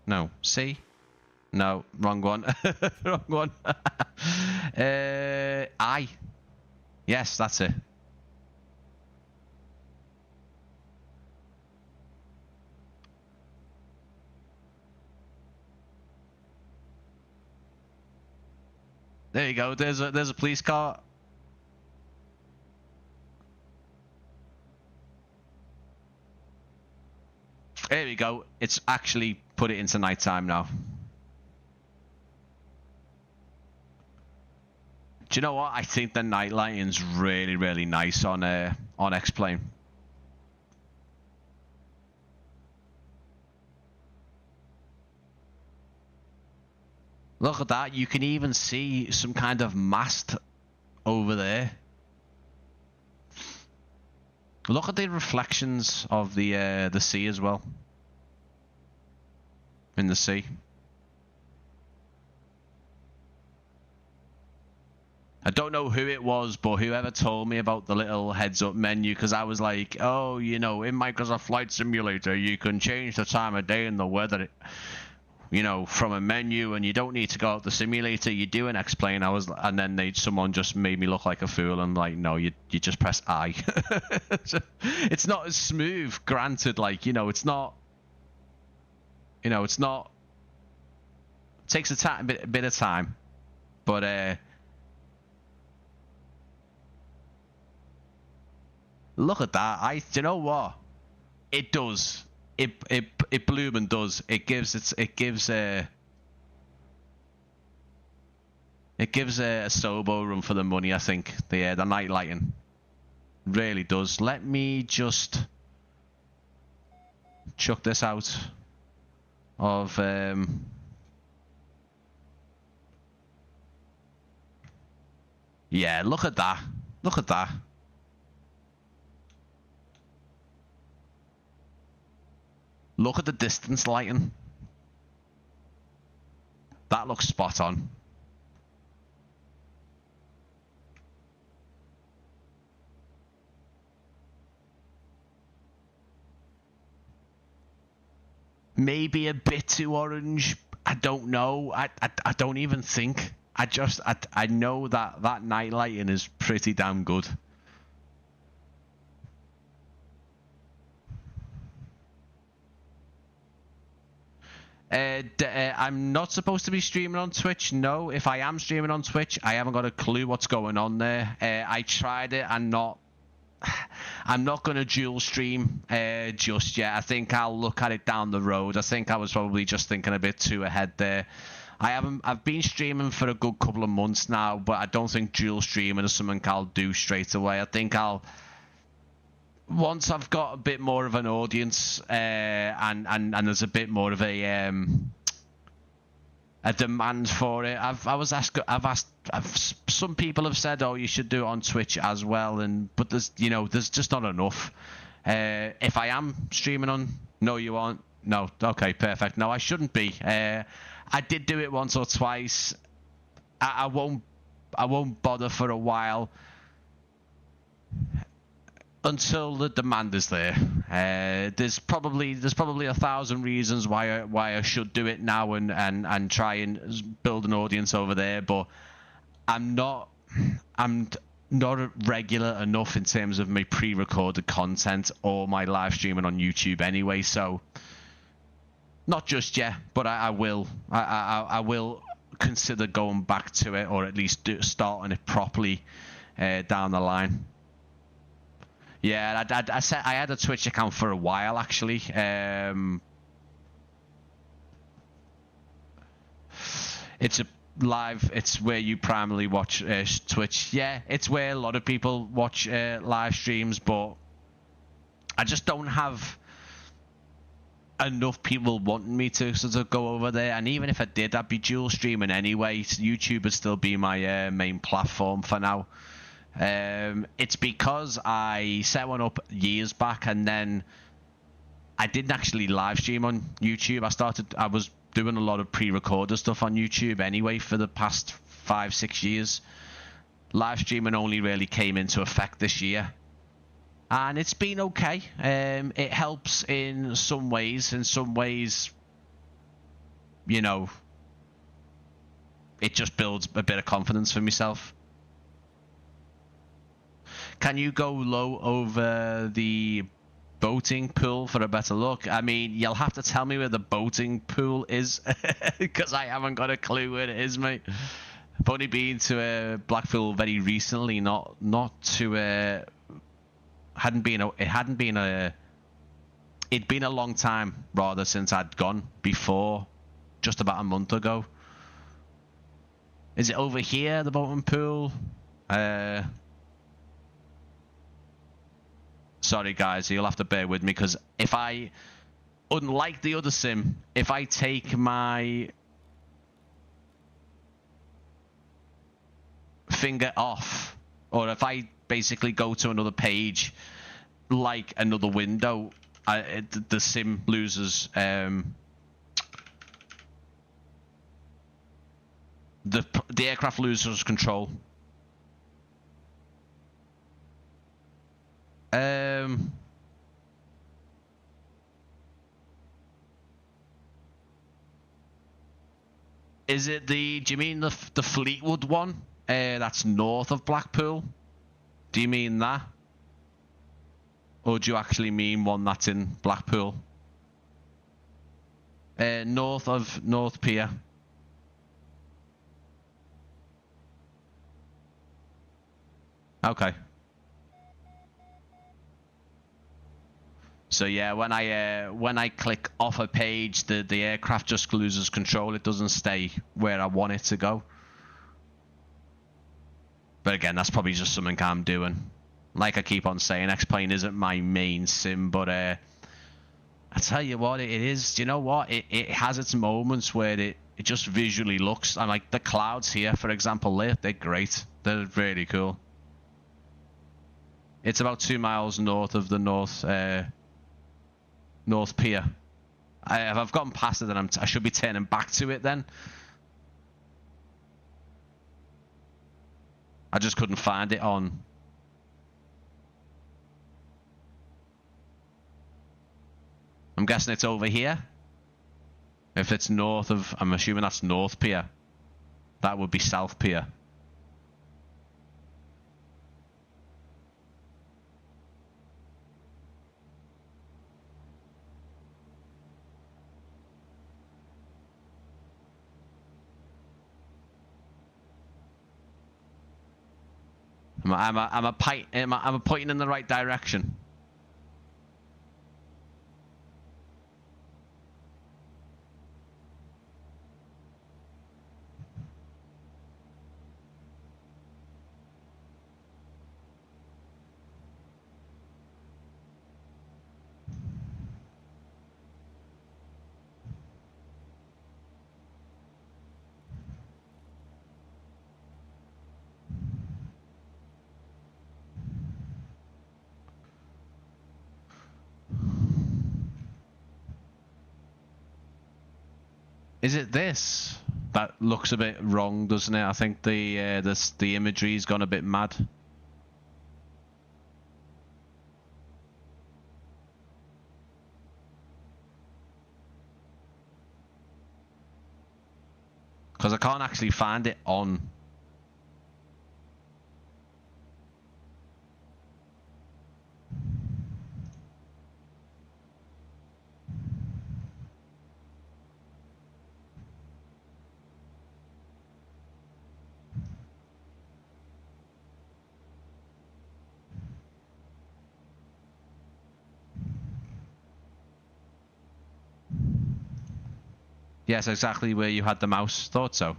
No, C? No, wrong one. Wrong one. I. Yes, that's it. There you go. There's a police car. There we go. It's actually put it into nighttime now. Do you know what? I think the night lighting's really, really nice on XPlane. Look at that. You can even see some kind of mast over there. Look at the reflections of the sea as well. In the sea. I don't know who it was, but whoever told me about the little heads-up menu, because I was like, oh, you know, in Microsoft Flight Simulator, you can change the time of day and the weather, you know, from a menu, and you don't need to go out the simulator. You do an XPlane. And then someone just made me look like a fool. And like, no, you just press I. It's not as smooth. Granted, like, you know, it's not. You know, it's not Takes a bit of time, but look at that. Do you know what? It does. It bloomin' does. It gives a Sobo run for the money. I think the night lighting really does. Let me just chuck this out of yeah, look at that. Look at that. Look at the distance lighting. That looks spot on. Maybe a bit too orange. I don't know. I don't even think. I know that night lighting is pretty damn good. I'm not supposed to be streaming on Twitch. No, if I am streaming on Twitch, I haven't got a clue what's going on there. I tried it and I'm not going to dual stream just yet. I think I'll look at it down the road. I think I was probably just thinking a bit too ahead there. I've been streaming for a good couple of months now, but I don't think dual streaming is something I'll do straight away. I think once I've got a bit more of an audience and there's a bit more of a demand for it. Some people have said, oh, you should do it on Twitch as well, but there's just not enough. If I am streaming on, no, you aren't. No, okay, perfect. No, I shouldn't be. I did do it once or twice. I won't bother for a while until the demand is there. There's probably 1,000 reasons why I should do it now and try and build an audience over there, but I'm not regular enough in terms of my pre-recorded content or my live streaming on YouTube anyway. So not just yet, but I will. I will consider going back to it, or at least starting it properly down the line. Yeah, I had a Twitch account for a while actually. It's a live. It's where you primarily watch Twitch. Yeah, it's where a lot of people watch live streams, but I just don't have enough people wanting me to sort of go over there. And even if I did, I'd be dual streaming anyway. So YouTube would still be my main platform for now. It's because I set one up years back and then I didn't actually live stream on YouTube. I was doing a lot of pre-recorded stuff on YouTube anyway for the past 5-6 years. Live streaming only really came into effect this year, and it's been okay. It helps in some ways. In some ways, it just builds a bit of confidence for myself. Can you go low over the boating pool for a better look? I mean, you'll have to tell me where the boating pool is because I haven't got a clue where it is, mate. I've only been to Blackpool very recently, it'd been a long time rather since I'd gone before, just about a month ago. Is it over here, the boating pool? Sorry guys, you'll have to bear with me because unlike the other sim, if I take my finger off, or if I basically go to another page, like another window, the sim loses the aircraft loses control. Do you mean the Fleetwood one? That's north of Blackpool. Do you mean that? Or do you actually mean one that's in Blackpool? North Pier. Okay. So yeah, when I click off a page, the aircraft just loses control. It doesn't stay where I want it to go. But again, that's probably just something I'm doing. Like I keep on saying, XPlane isn't my main sim, but I tell you what, it is. Do you know what? It has its moments where it just visually looks. And like the clouds here, for example, they're great. They're really cool. It's about 2 miles north of the North Pier. If I've gotten past it, then I should be turning back to it then. I just couldn't find it on. I'm guessing it's over here. If it's north of, I'm assuming that's North Pier. That would be South Pier. Am I pointing in the right direction? Is it this? That looks a bit wrong, doesn't it? I think the imagery's gone a bit mad. Because I can't actually find it on. Yes, exactly where you had the mouse. Thought so.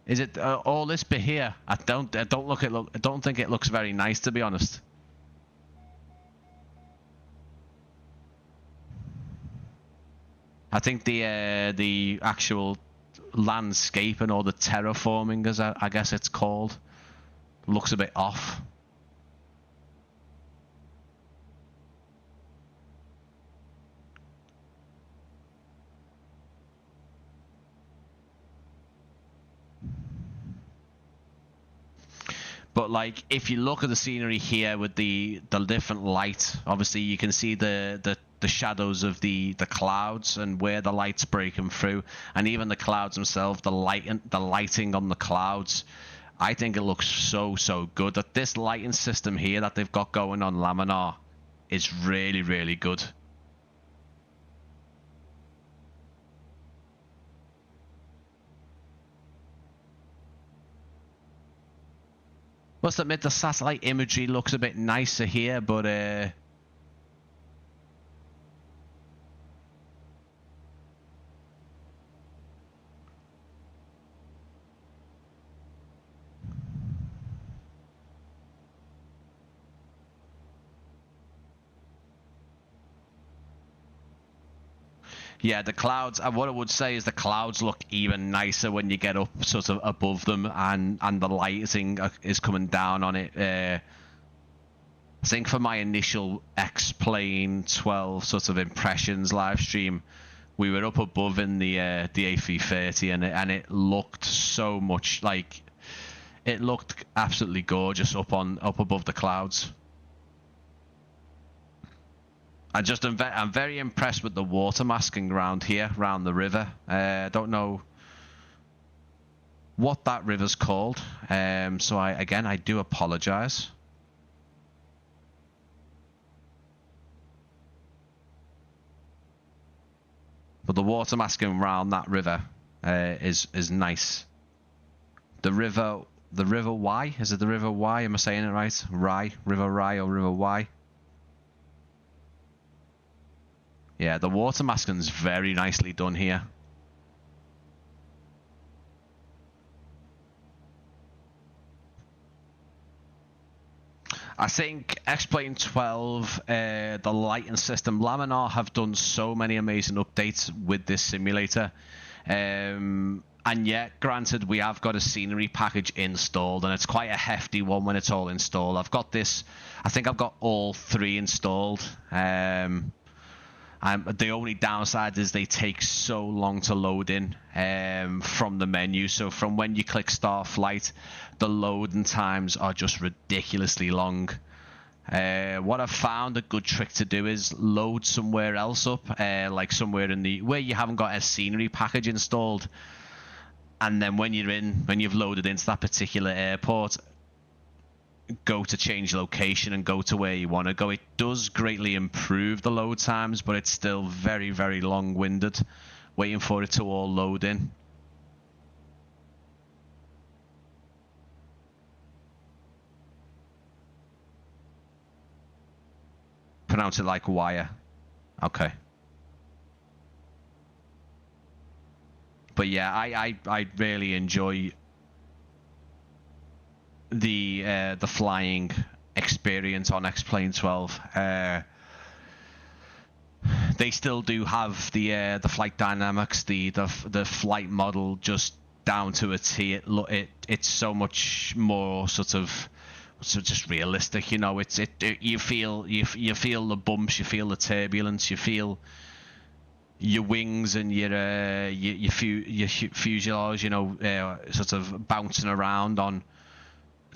Is it all this bit here? I don't think it looks very nice, to be honest. I think the actual landscape and all the terraforming, as I guess it's called, looks a bit off. But like, if you look at the scenery here with the different light, obviously you can see the shadows of the clouds and where the light's breaking through, and even the clouds themselves, the lighting on the clouds. I think it looks so good. That this lighting system here that they've got going on Laminar is really good. Must admit, the satellite imagery looks a bit nicer here, but yeah, the clouds, what I would say is the clouds look even nicer when you get up sort of above them, and the lighting is coming down on it. I think for my initial XPlane 12 sort of impressions live stream, we were up above in the A330, and it looked so much like, it looked absolutely gorgeous up above the clouds. I'm very impressed with the water masking around here, around the river. I don't know what that river's called, so I do apologize. But the water masking around that river is nice. The river the River Wye. Is it the River Wye? Am I saying it right? River Rye or River Wye? Yeah, the water masking's very nicely done here. I think XPlane 12, the lighting system, Laminar have done so many amazing updates with this simulator. And yet, granted, we have got a scenery package installed, and it's quite a hefty one when it's all installed. I've got this, I think I've got all 3 installed. The only downside is they take so long to load in from the menu. So from when you click start flight, the loading times are just ridiculously long. What I've found a good trick to do is load somewhere else up, like somewhere in the where you haven't got a scenery package installed, and then when you've loaded into that particular airport, go to change location and go to where you want to go. It does greatly improve the load times, but it's still very, very long-winded waiting for it to all load in. Pronounce it like wire. Okay. But yeah, I really enjoy the flying experience on XPlane 12. They still do have the flight dynamics, the flight model just down to a T. It's so much more sort of just realistic, you know. You feel the bumps, you feel the turbulence, you feel your wings and your fuselage, you know, sort of bouncing around on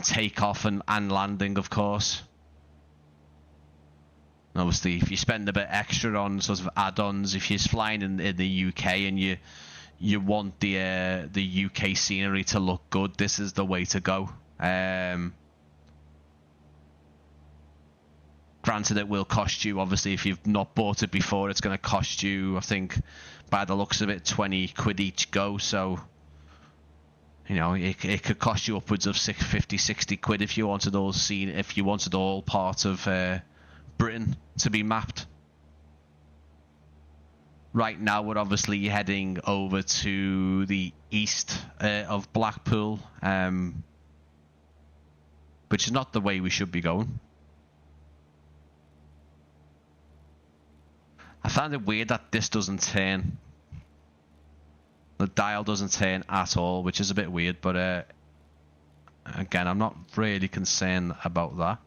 takeoff and landing, of course. And obviously, if you spend a bit extra on sort of add-ons, if you're flying in the UK and you want the UK scenery to look good, this is the way to go. Granted, it will cost you, obviously, if you've not bought it before, it's going to cost you, I think, by the looks of it, 20 quid each go. So, you know, it could cost you upwards of 50, 60 quid if you wanted all part of Britain to be mapped. Right now, we're obviously heading over to the east of Blackpool, which is not the way we should be going. I found it weird that this doesn't turn. The dial doesn't turn at all, which is a bit weird, but again, I'm not really concerned about that.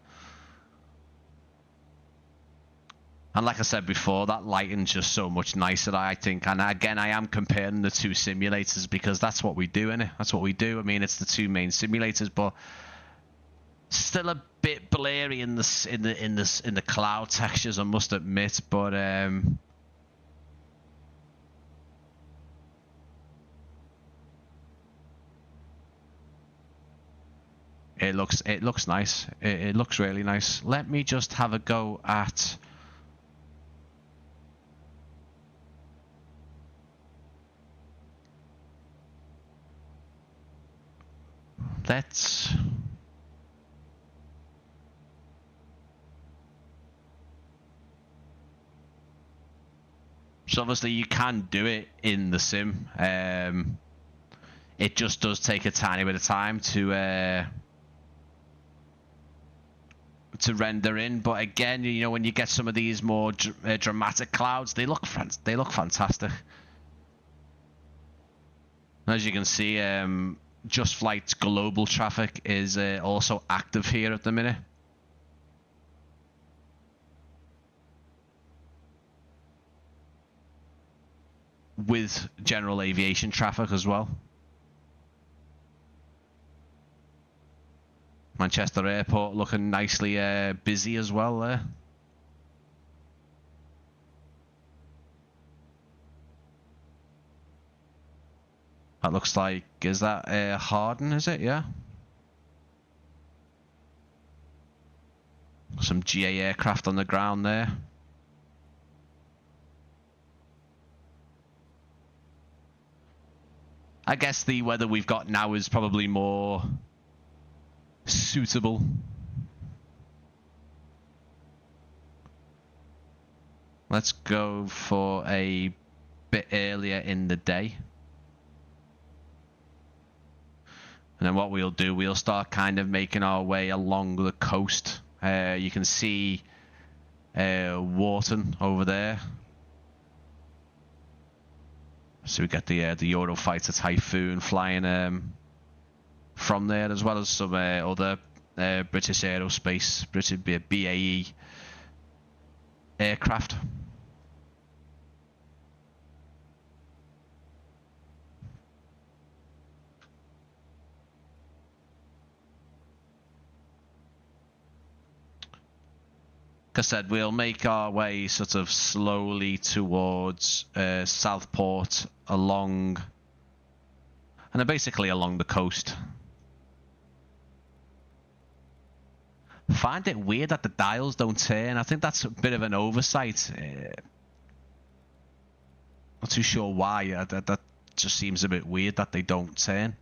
And like I said before, that lighting's just so much nicer, I think. And again, I am comparing the 2 simulators because that's what we do, innit? That's what we do. I mean, it's the 2 main simulators, but still a bit blurry in the cloud textures, I must admit. But it looks nice. It looks really nice. Let me just have a go at. Let's. So obviously you can do it in the sim. It just does take a tiny bit of time to render in. But again, you know, when you get some of these more dramatic clouds, they look fantastic. As you can see, Just Flight's global traffic is also active here at the minute. With general aviation traffic as well. Manchester Airport looking nicely busy as well there. That looks like, is that Harden, is it? Yeah. Some GA aircraft on the ground there. I guess the weather we've got now is probably more suitable. Let's go for a bit earlier in the day. And then what we'll do, we'll start kind of making our way along the coast. You can see Wharton over there. So we get the Eurofighter Typhoon flying from there, as well as some other British Aerospace, British BAE aircraft. Like I said, we'll make our way sort of slowly towards Southport along, and then basically along the coast. Find it weird that the dials don't turn. I think that's a bit of an oversight. Not too sure why. That just seems a bit weird that they don't turn.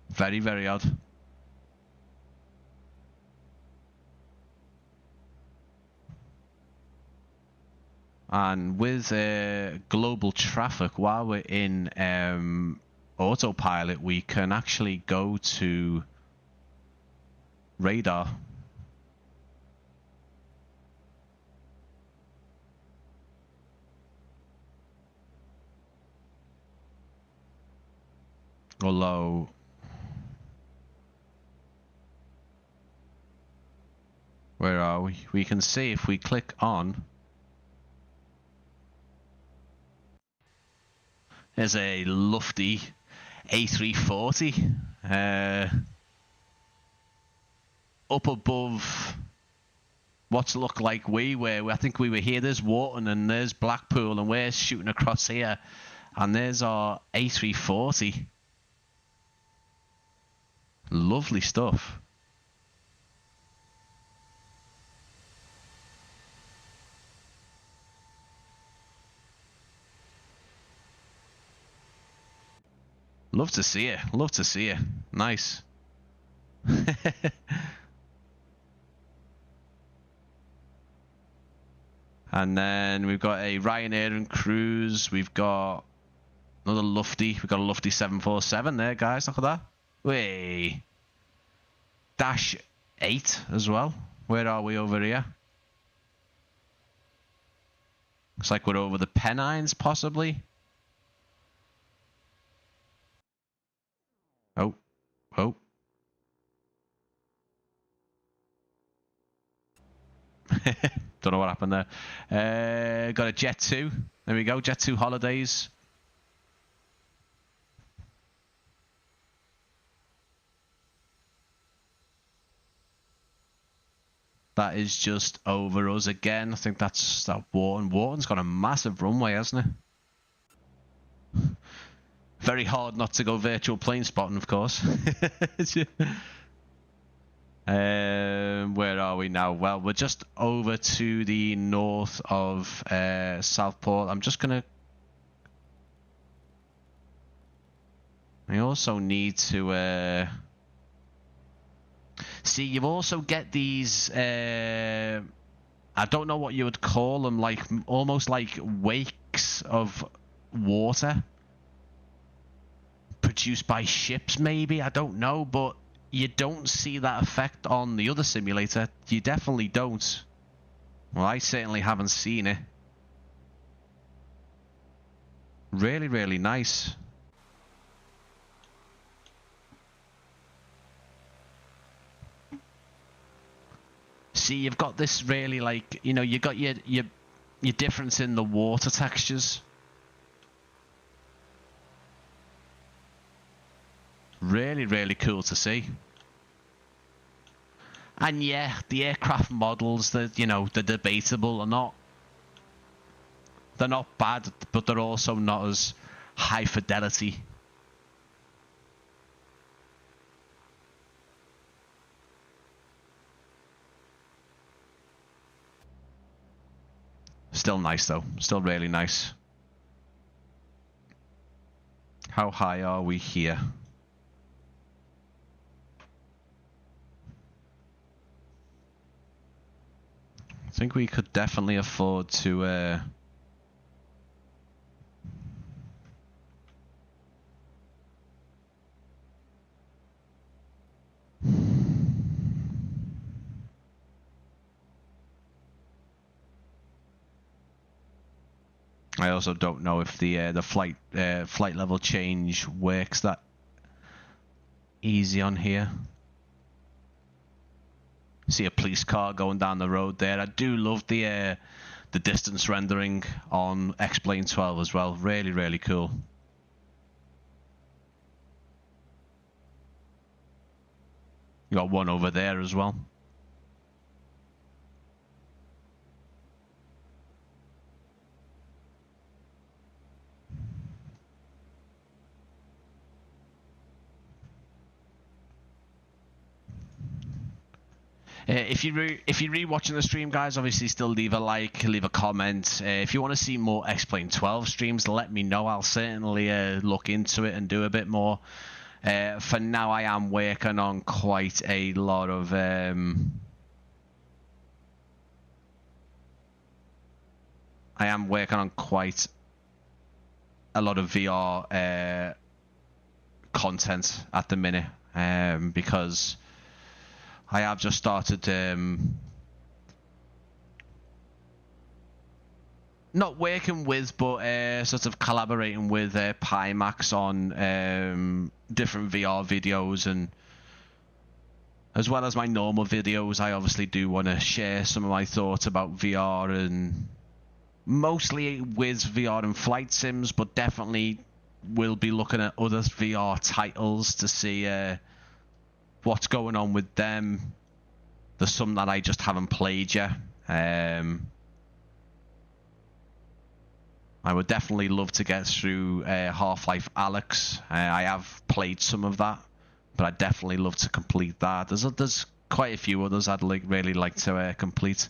Very, very odd. And with global traffic, while we're in autopilot, we can actually go to radar. Although where are we? We can see if we click on. There's a lofty A340 up above what's looked like I think we were here. There's Wharton and there's Blackpool, and we're shooting across here, and there's our A340. Lovely stuff. Love to see it. Love to see it. Nice. And then we've got a Ryanair and Cruise. We've got another lofty. We've got a lofty 747 there, guys. Look at that. Way. Dash 8 as well. Where are we over here? Looks like we're over the Pennines, possibly. Oh. Oh. Don't know what happened there. Got a Jet 2. There we go. Jet 2 Holidays. That is just over us again. I think that's that Wharton. Wharton's got a massive runway, hasn't it? Very hard not to go virtual plane spotting, of course. Where are we now? Well, we're just over to the north of Southport. I'm just gonna. I also need to see. You also get these. I don't know what you would call them. Like almost like wakes of water produced by ships, maybe. I don't know, but. You don't see that effect on the other simulator. You definitely don't. Well, I certainly haven't seen it. Really, really nice. See, you've got this really like, you know, you got your difference in the water textures. Really, really cool to see. And yeah, the aircraft models, that you know, they're debatable or not. They're not bad, but they're also not as high fidelity. Still nice though. Still really nice. How high are we here? think we could definitely afford to I also don't know if the flight level change works that easy on here. See a police car going down the road there. I do love the distance rendering on XPlane 12 as well. Really, really cool. You got one over there as well. If you're re-watching the stream, guys, obviously still leave a like, leave a comment. If you want to see more XPlane 12 streams, let me know. I'll certainly look into it and do a bit more. For now, I am working on quite a lot of VR content at the minute because I have just started not working with, but sort of collaborating with Pimax on different VR videos, and as well as my normal videos, I obviously do want to share some of my thoughts about VR, and mostly with VR and flight sims, but definitely will be looking at other VR titles to see what's going on with them. There's some that I just haven't played yet. I would definitely love to get through Half-Life Alyx. I have played some of that, but I'd definitely love to complete that. There's quite a few others I'd really like to complete.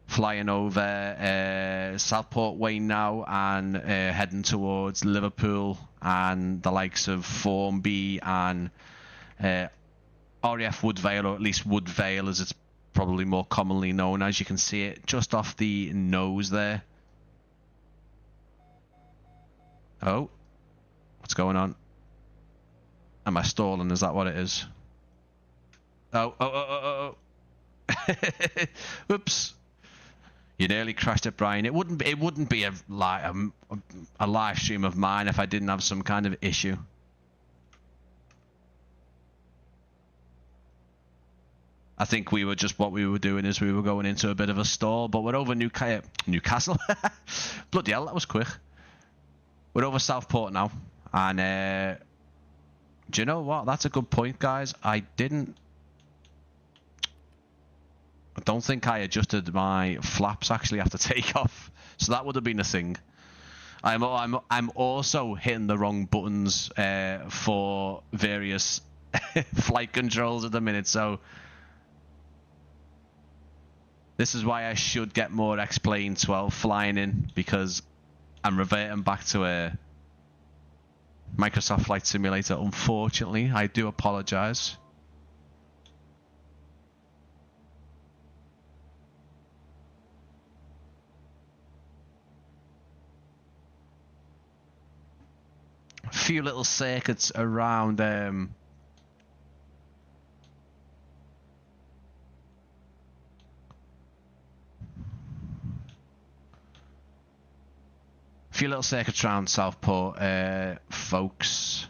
Flying over Southport Way now and heading towards Liverpool and the likes of Formby and RAF Woodvale, or at least Woodvale as it's probably more commonly known as. You can see it just off the nose there. Oh, what's going on? Am I stalling? Is that what it is? Oh. Oops. You nearly crashed it, Brian. It wouldn't be a live stream of mine if I didn't have some kind of issue. I think what we were doing is we were going into a bit of a stall, but we're over Newcastle. Bloody hell, that was quick. We're over Southport now, and do you know what? That's a good point, guys. I don't think I adjusted my flaps actually after takeoff, so that would have been a thing. I'm also hitting the wrong buttons for various flight controls at the minute, so this is why I should get more XPlane 12 flying in, because I'm reverting back to a Microsoft Flight Simulator. Unfortunately, I do apologize. A few little circuits around Southport, folks.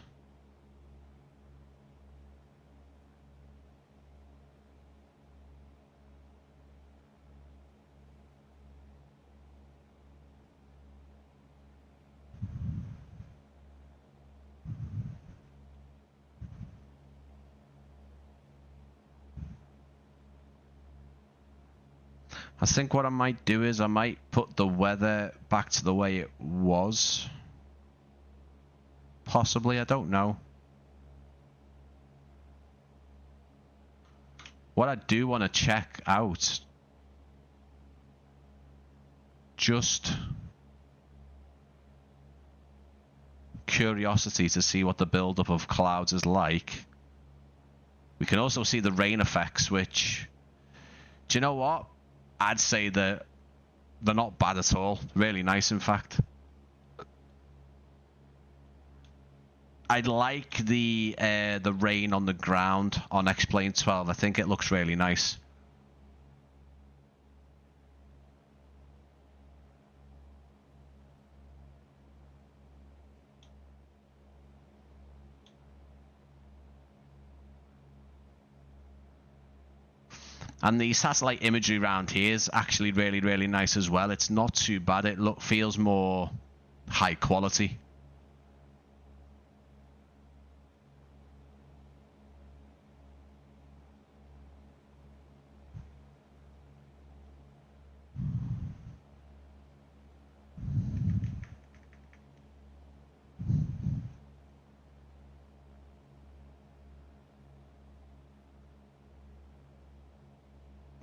I think what I might do is I might put the weather back to the way it was. Possibly, I don't know. What I do want to check out, just curiosity to see what the buildup of clouds is like. We can also see the rain effects, which Do you know what? I'd say that they're not bad at all. Really nice, in fact. I like the rain on the ground on XPlane 12. I think it looks really nice. And the satellite imagery around here is actually really, really nice as well. It's not too bad. It feels more high quality.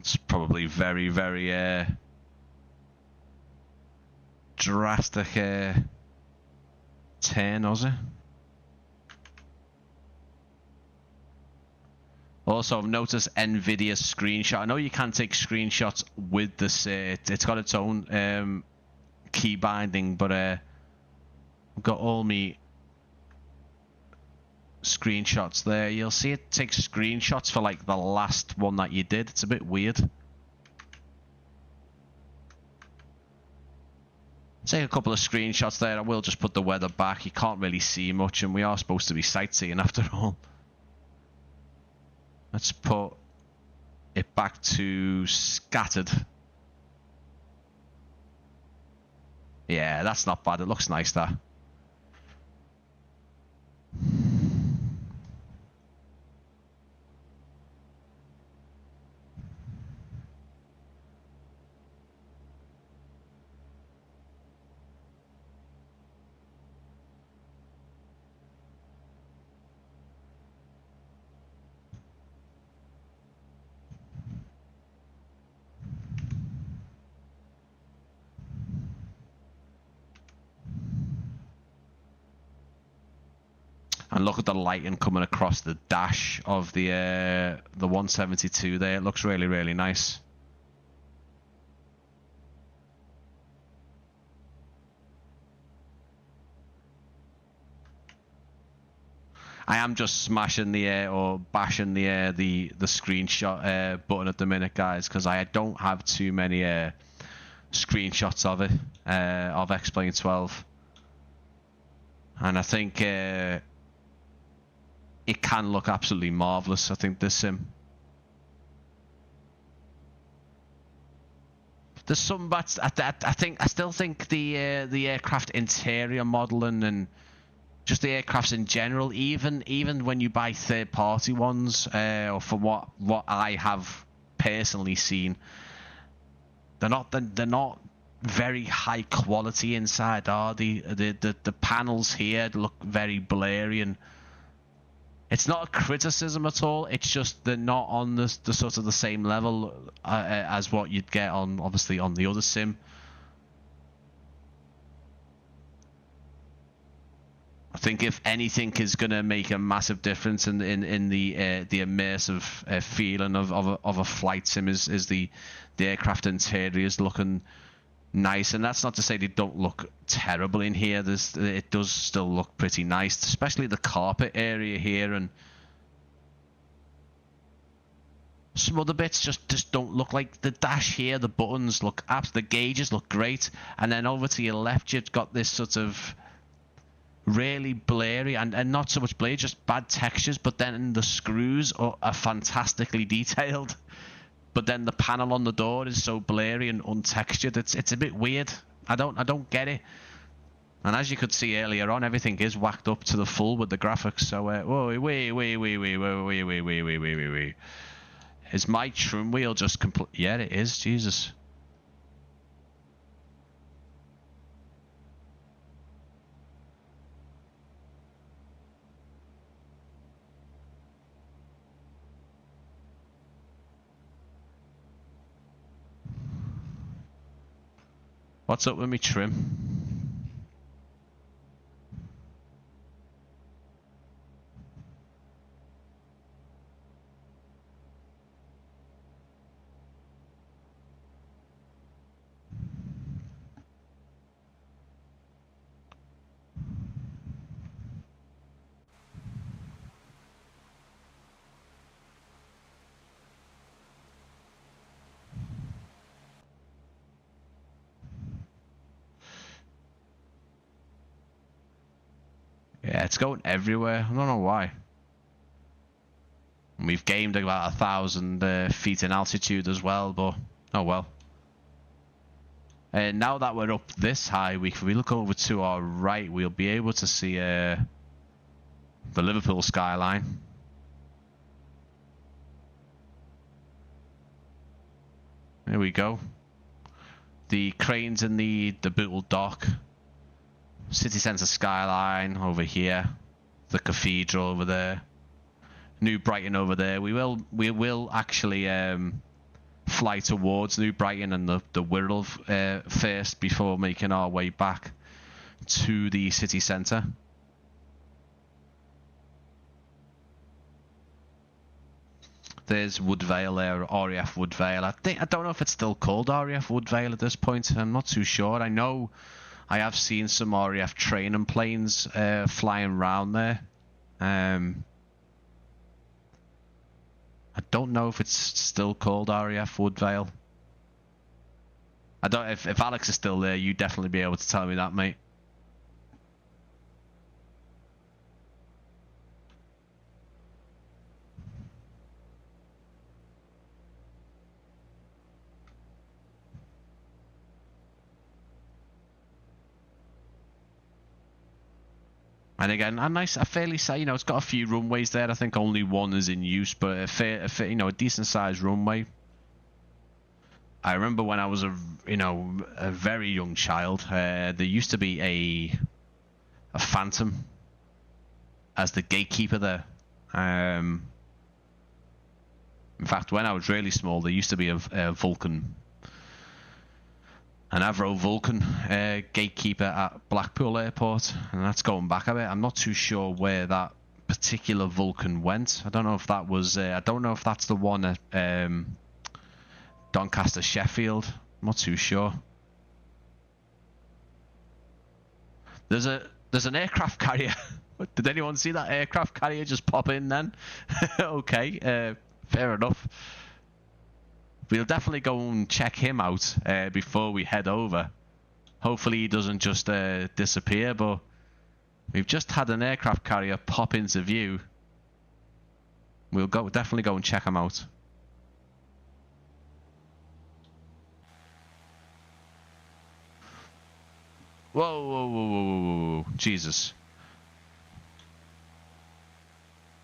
It's probably very, very drastic turn, was it? Also, I've noticed NVIDIA's screenshot. I know you can take screenshots with this. It's got its own key binding, but I've got all my screenshots there. You'll see it takes screenshots for like the last one that you did. It's a bit weird. Take a couple of screenshots there. I will just put the weather back. You can't really see much, and we are supposed to be sightseeing after all. Let's put it back to scattered. Yeah, that's not bad. It looks nice, that. And look at the lighting coming across the dash of the 172 there. It looks really, really nice. I am just smashing or bashing the screenshot button at the minute, guys, because I don't have too many screenshots of it, of XPlane 12. And I think it can look absolutely marvelous. I think this sim. There's some bats. I still think the aircraft interior modeling and just the aircrafts in general, even when you buy third-party ones, or from what I have personally seen, they're not very high quality inside, are they? The panels here look very blurry, and it's not a criticism at all. It's just they're not on the sort of the same level as what you'd get on, obviously, on the other sim. I think if anything is going to make a massive difference in the immersive feeling of a flight sim is the aircraft interiors looking nice. And that's not to say they don't look terrible in here. It does still look pretty nice, especially the carpet area here, and some other bits just don't look like the dash here. The buttons look the gauges look great, and then over to your left you've got this sort of really blurry and not so much blurry, just bad textures, but then the screws are fantastically detailed, but then the panel on the door is so blurry and untextured. It's a bit weird. I don't get it. And as you could see earlier on, everything is whacked up to the full with the graphics. So whoa, wait. Is my trim wheel just complete? Yeah, it is. Jesus. What's up with me trim? it's going everywhere. I don't know why. We've gained about 1,000 feet in altitude as well, but oh well. And now that we're up this high, if we look over to our right, we'll be able to see the Liverpool skyline. There we go. The cranes in the Bootle dock. City centre skyline over here. The cathedral over there. New Brighton over there. We will actually fly towards New Brighton and the Wirral first before making our way back to the city centre. There's Woodvale there, RAF Woodvale. I don't know if it's still called RAF Woodvale at this point. I'm not too sure. I know I have seen some RAF training planes flying around there. I don't know if it's still called RAF Woodvale. I don't. If Alex is still there, you'd definitely be able to tell me that, mate. And again, a fairly, you know, it's got a few runways there. I think only one is in use, but a decent sized runway. I remember when I was a very young child, there used to be a Phantom as the gatekeeper there. In fact, when I was really small, there used to be a Vulcan. An Avro Vulcan gatekeeper at Blackpool Airport, and that's going back a bit. I'm not too sure where that particular Vulcan went. I don't know if that was. I don't know if that's the one at Doncaster, Sheffield. I'm not too sure. There's an aircraft carrier. Did anyone see that aircraft carrier just pop in then? Okay, fair enough. We'll definitely go and check him out before we head over. Hopefully he doesn't just disappear, but we've just had an aircraft carrier pop into view. We'll definitely go and check him out. Whoa, whoa, whoa, whoa, whoa, whoa, Jesus.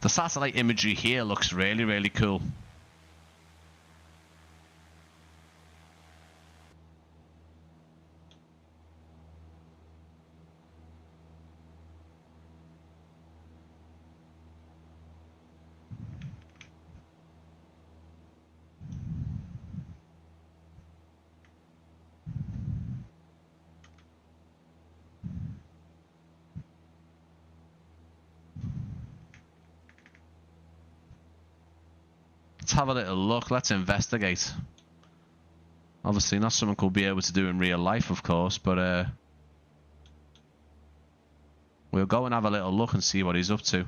The satellite imagery here looks really, really cool. Let's have a little look. Let's investigate. Obviously, not something we'll be able to do in real life, of course, but we'll go and have a little look and see what he's up to.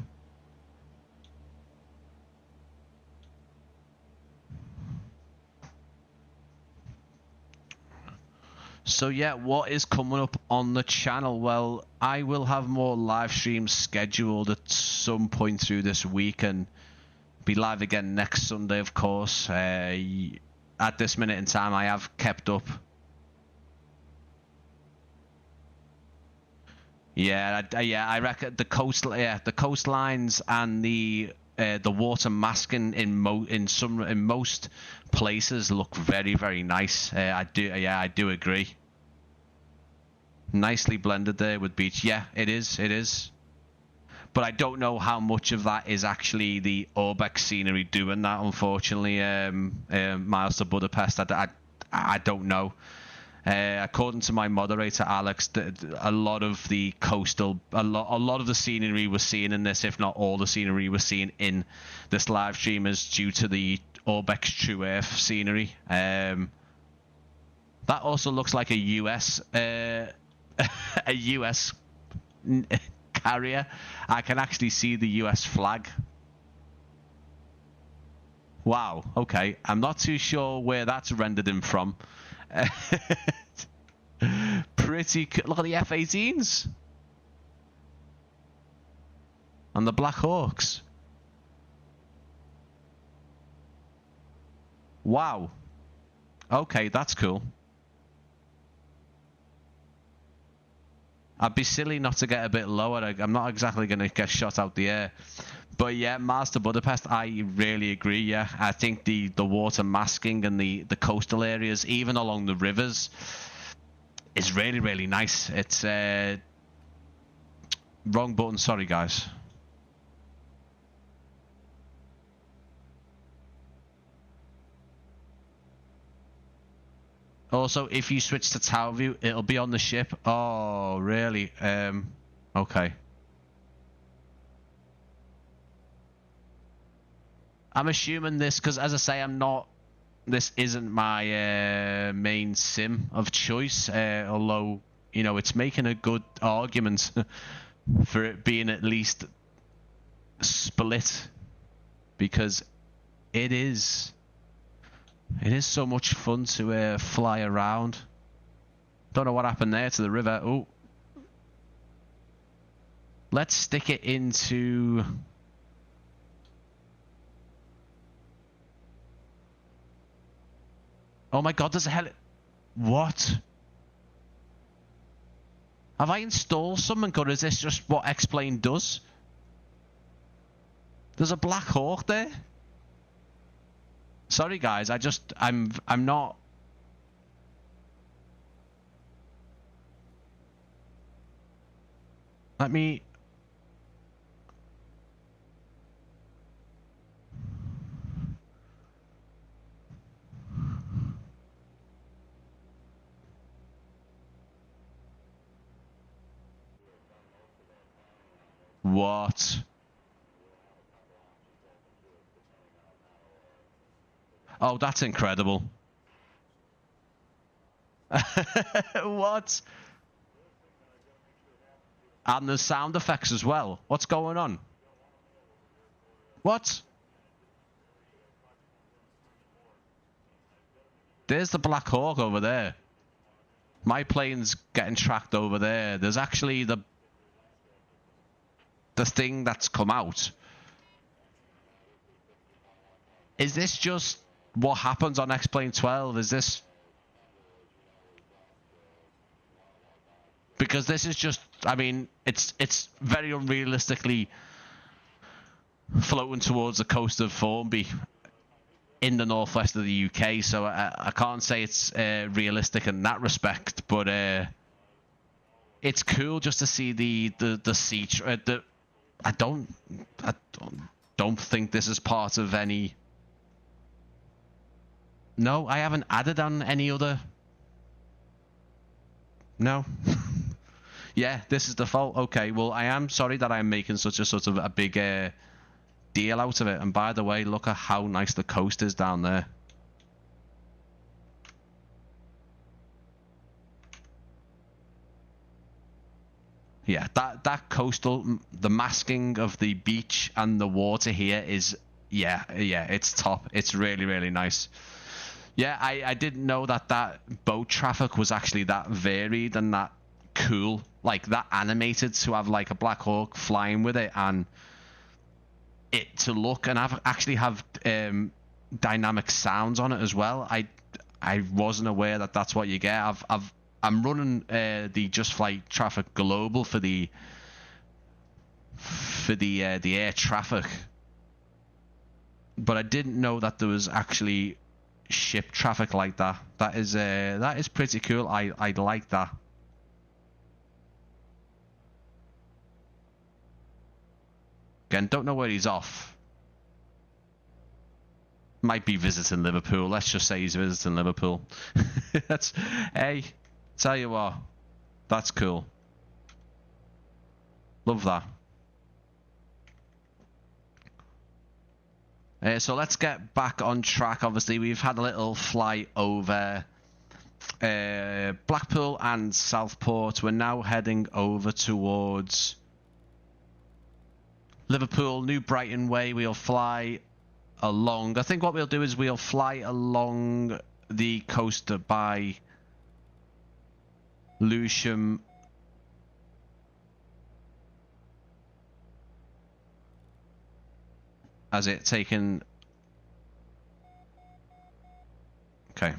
So yeah, what is coming up on the channel? Well, I will have more live streams scheduled at some point through this week and be live again next Sunday, of course. At this minute in time, I have kept up. Yeah, I reckon the coastlines and the water masking in most places look very, very nice. I do agree. Nicely blended there with beach. Yeah, it is. But I don't know how much of that is actually the Orbx scenery doing that, unfortunately. Miles to Budapest, I don't know. According to my moderator Alex, a lot of the a lot of the scenery we're seeing in this, if not all the scenery we're seeing in this live stream, is due to the Orbx TrueEarth scenery. That also looks like a US a US carrier. I can actually see the US flag. Wow, okay. I'm not too sure where that's rendered in from. Pretty cool. Look at the F-18s. on the Black Hawks. Wow. Okay, that's cool. I'd be silly not to get a bit lower. I'm not exactly going to get shot out the air. But yeah, Mars to Budapest, I really agree, yeah. I think the water masking and the coastal areas, even along the rivers, is really, really nice. It's... wrong button, sorry guys. Also, if you switch to tower view, it'll be on the ship. Oh, really? Okay. I'm assuming this, because as I say, I'm not... This isn't my main sim of choice, although, you know, it's making a good argument for it being at least split, because it is so much fun to fly around. Don't know what happened there to the river. Oh, let's stick it into... Oh my god, there's a What? Have I installed something, or is this just what XPlane does? There's a Black Hawk there. Sorry guys, I'm not... Let me... What? Oh, that's incredible. What? And the sound effects as well. What's going on? What? There's the Black Hawk over there. My plane's getting tracked over there. There's actually the thing that's come out. Is this just what happens on XPlane 12? Is this... Because this is just... I mean, it's very unrealistically floating towards the coast of Formby in the northwest of the UK, so I can't say it's realistic in that respect, but it's cool just to see the sea... I don't think this is part of any... No, I haven't added on any other... No. Yeah, this is default. Okay, well, I am sorry that I'm making such a sort of a big deal out of it. And by the way, look at how nice the coast is down there. Yeah, that coastal, the masking of the beach and the water here is, yeah, it's top. It's really, really nice. Yeah, I didn't know that boat traffic was actually that varied and that cool, like that animated, to have like a Black Hawk flying with it and it to look and have dynamic sounds on it as well. I wasn't aware that that's what you get. I'm running the Just Flight Traffic Global for the air traffic, but I didn't know that there was actually ship traffic like that. That is pretty cool. I like that. Again, don't know where he's off. Might be visiting Liverpool. Let's just say he's visiting Liverpool. Hey, tell you what, that's cool. Love that. So let's get back on track. Obviously, we've had a little fly over Blackpool and Southport. We're now heading over towards Liverpool, New Brighton way. We'll fly along. I think what we'll do is we'll fly along the coast by Lewisham. Has it taken? Okay.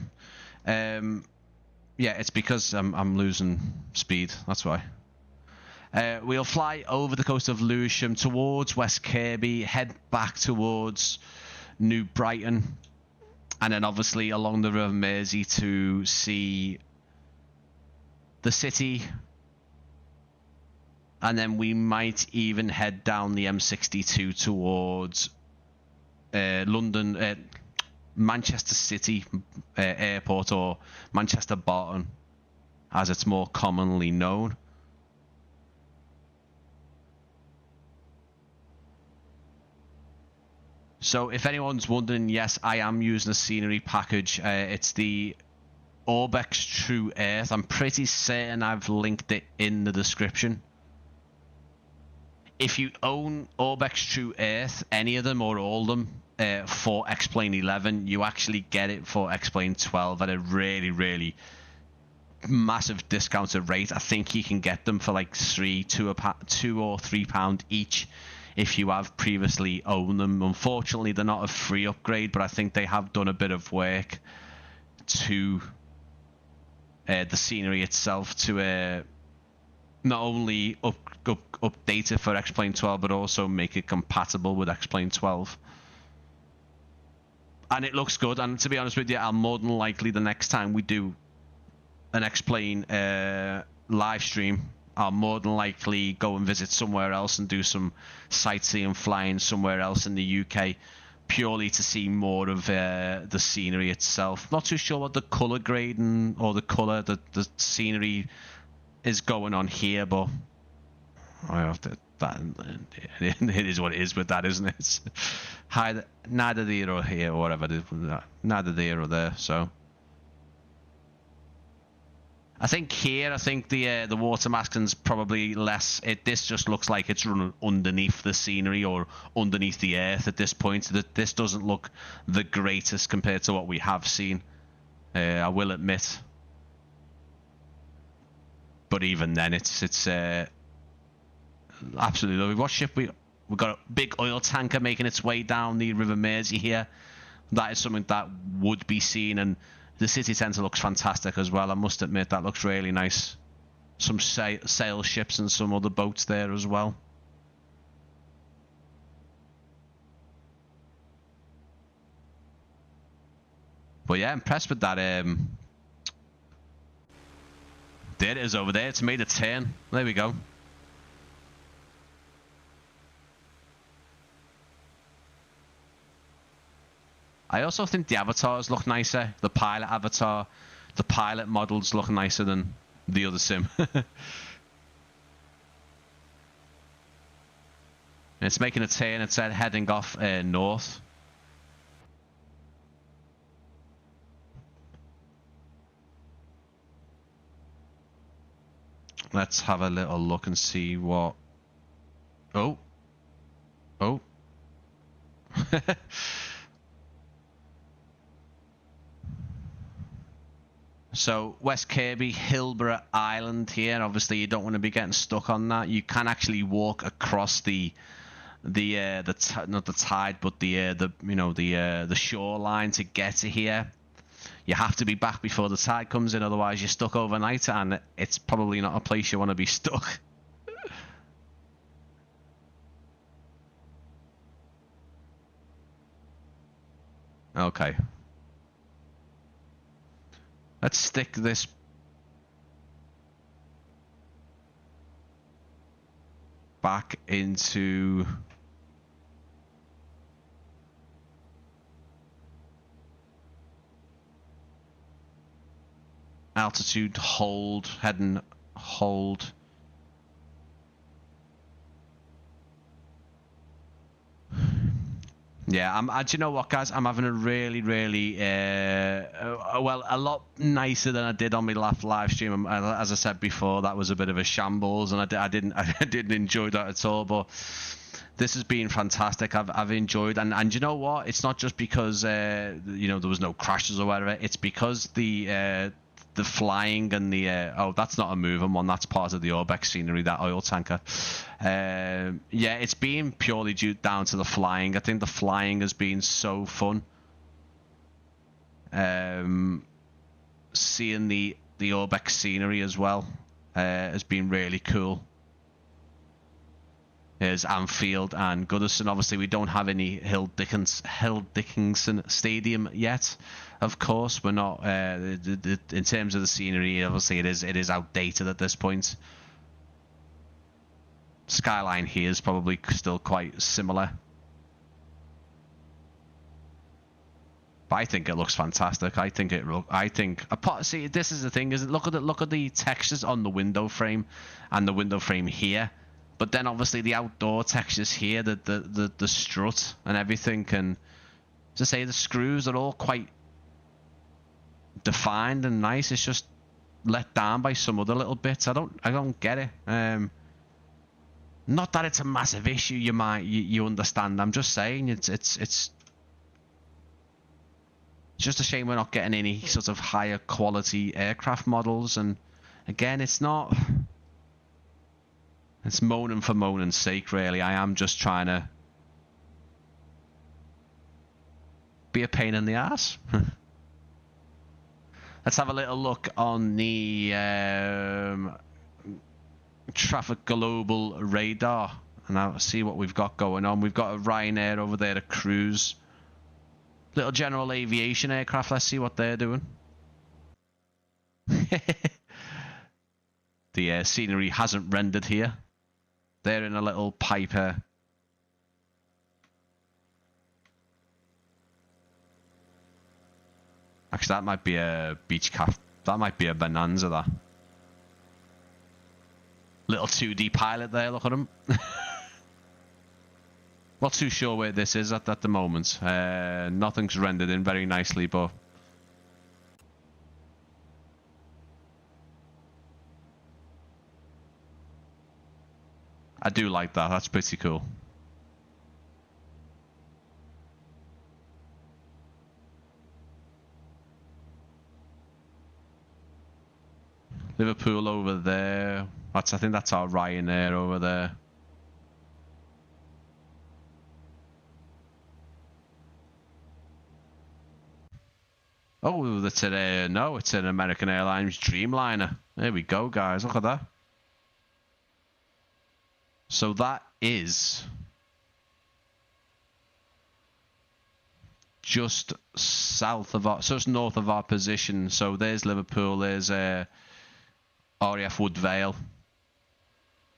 Yeah, it's because I'm losing speed. That's why. We'll fly over the coast of Lewisham towards West Kirby, head back towards New Brighton, and then obviously along the River Mersey to see the city. And then we might even head down the M62 towards London, Manchester City Airport, or Manchester Barton, as it's more commonly known. So if anyone's wondering, yes, I am using a scenery package. It's the Orbx TrueEarth. I'm pretty certain I've linked it in the description. If you own Orbx TrueEarth, any of them or all of them, for XPlane 11, you actually get it for XPlane 12 at a really, really massive discounted rate. I think you can get them for like £2 or £3 each if you have previously owned them. Unfortunately, they're not a free upgrade, but I think they have done a bit of work to the scenery itself to not only update it for XPlane 12, but also make it compatible with XPlane 12. And it looks good. And to be honest with you, I'll more than likely, the next time we do an XPlane live stream, I'll more than likely go and visit somewhere else and do some sightseeing, flying somewhere else in the UK, purely to see more of the scenery itself. Not too sure what the colour grading or the scenery is going on here, but I have to. It is what it is with that, isn't it? It's neither there or here, or whatever it is. Neither there or there. So I think here, the water masking's probably less. This just looks like it's running underneath the scenery or underneath the earth at this point. This doesn't look the greatest compared to what we have seen. I will admit. But even then, it's absolutely lovely. What ship we've got a big oil tanker making its way down the River Mersey here. That is something that would be seen, and the city centre looks fantastic as well. I must admit, that looks really nice. Some sail ships and some other boats there as well. But yeah, impressed with that. There it is over there. It's made a turn. There we go. I also think the avatars look nicer. The pilot avatar, the pilot models look nicer than the other sim. It's making a turn. It's heading off north. Let's have a little look and see what... Oh. Oh. So West Kirby, Hillborough Island here. Obviously, you don't want to be getting stuck on that. You can actually walk across not the tide, but the shoreline to get to here. You have to be back before the tide comes in, otherwise you're stuck overnight, and it's probably not a place you want to be stuck. Okay. Let's stick this back into altitude, hold, head and hold. Yeah, do you know what, guys? I'm having a really, really, well, a lot nicer than I did on my last live stream. As I said before, that was a bit of a shambles, and I didn't enjoy that at all. But this has been fantastic. I've enjoyed, and you know what? It's not just because there was no crashes or whatever. It's because the the flying and the oh, that's not a moving one, that's part of the Orbx scenery, that oil tanker. Yeah, it's been purely due down to the flying. I think the flying has been so fun. Seeing the Orbx scenery as well has been really cool. There's Anfield and Goodison. Obviously, we don't have any Hill Dickinson Stadium yet. Of course, we're not. In terms of the scenery, obviously, it is outdated at this point. Skyline here is probably still quite similar, but I think it looks fantastic. I think see, this is the thing, is look at the textures on the window frame and the window frame here. But then obviously the outdoor textures here, the strut and everything, and to say the screws are all quite defined and nice. It's just let down by some other little bits. I don't get it. Not that it's a massive issue. You understand. I'm just saying it's just a shame we're not getting any sort of higher quality aircraft models. And again, it's not. It's moaning for moaning's sake, really. I am just trying to be a pain in the ass. Let's have a little look on the traffic global radar and I'll see what we've got going on. We've got a Ryanair over there, a cruise. Little general aviation aircraft. Let's see what they're doing. The scenery hasn't rendered here. They're in a little Piper. Actually, that might be a Beechcraft. That might be a Bonanza, that. Little 2D pilot there, look at him. Not too sure where this is at the moment. Nothing's rendered in very nicely, but... I do like that. That's pretty cool. Liverpool over there. I think that's our Ryanair over there. Oh, that's a no. It's an American Airlines Dreamliner. There we go, guys. Look at that. So that is just south of our, so it's north of our position. So there's Liverpool, there's RAF Woodvale.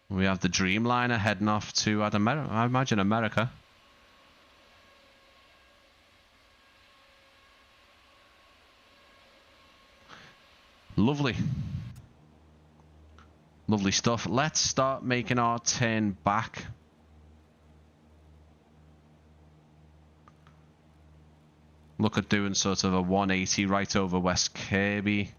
We have the Dreamliner heading off to, I imagine, America. Lovely. Lovely stuff. Let's start making our turn back. Look at doing sort of a 180 right over West Kirby.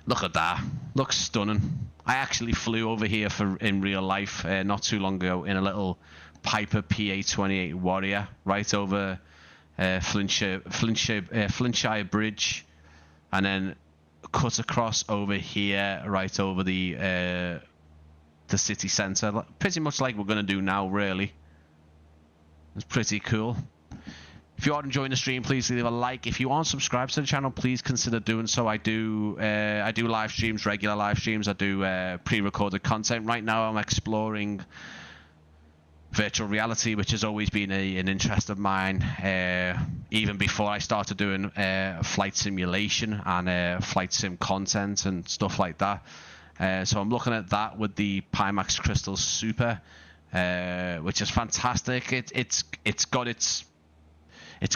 Look at that. Looks stunning. I actually flew over here in real life not too long ago in a little Piper PA-28 Warrior right over Flintshire Bridge, and then cut across over here right over the city centre. Pretty much like we're going to do now, really. It's pretty cool. If you are enjoying the stream, please leave a like. If you aren't subscribed to the channel, please consider doing so. I do live streams, regular live streams. I do pre-recorded content. Right now, I'm exploring virtual reality, which has always been an interest of mine. Even before I started doing flight simulation and flight sim content and stuff like that. So I'm looking at that with the Pimax Crystal Super, which is fantastic. It's got its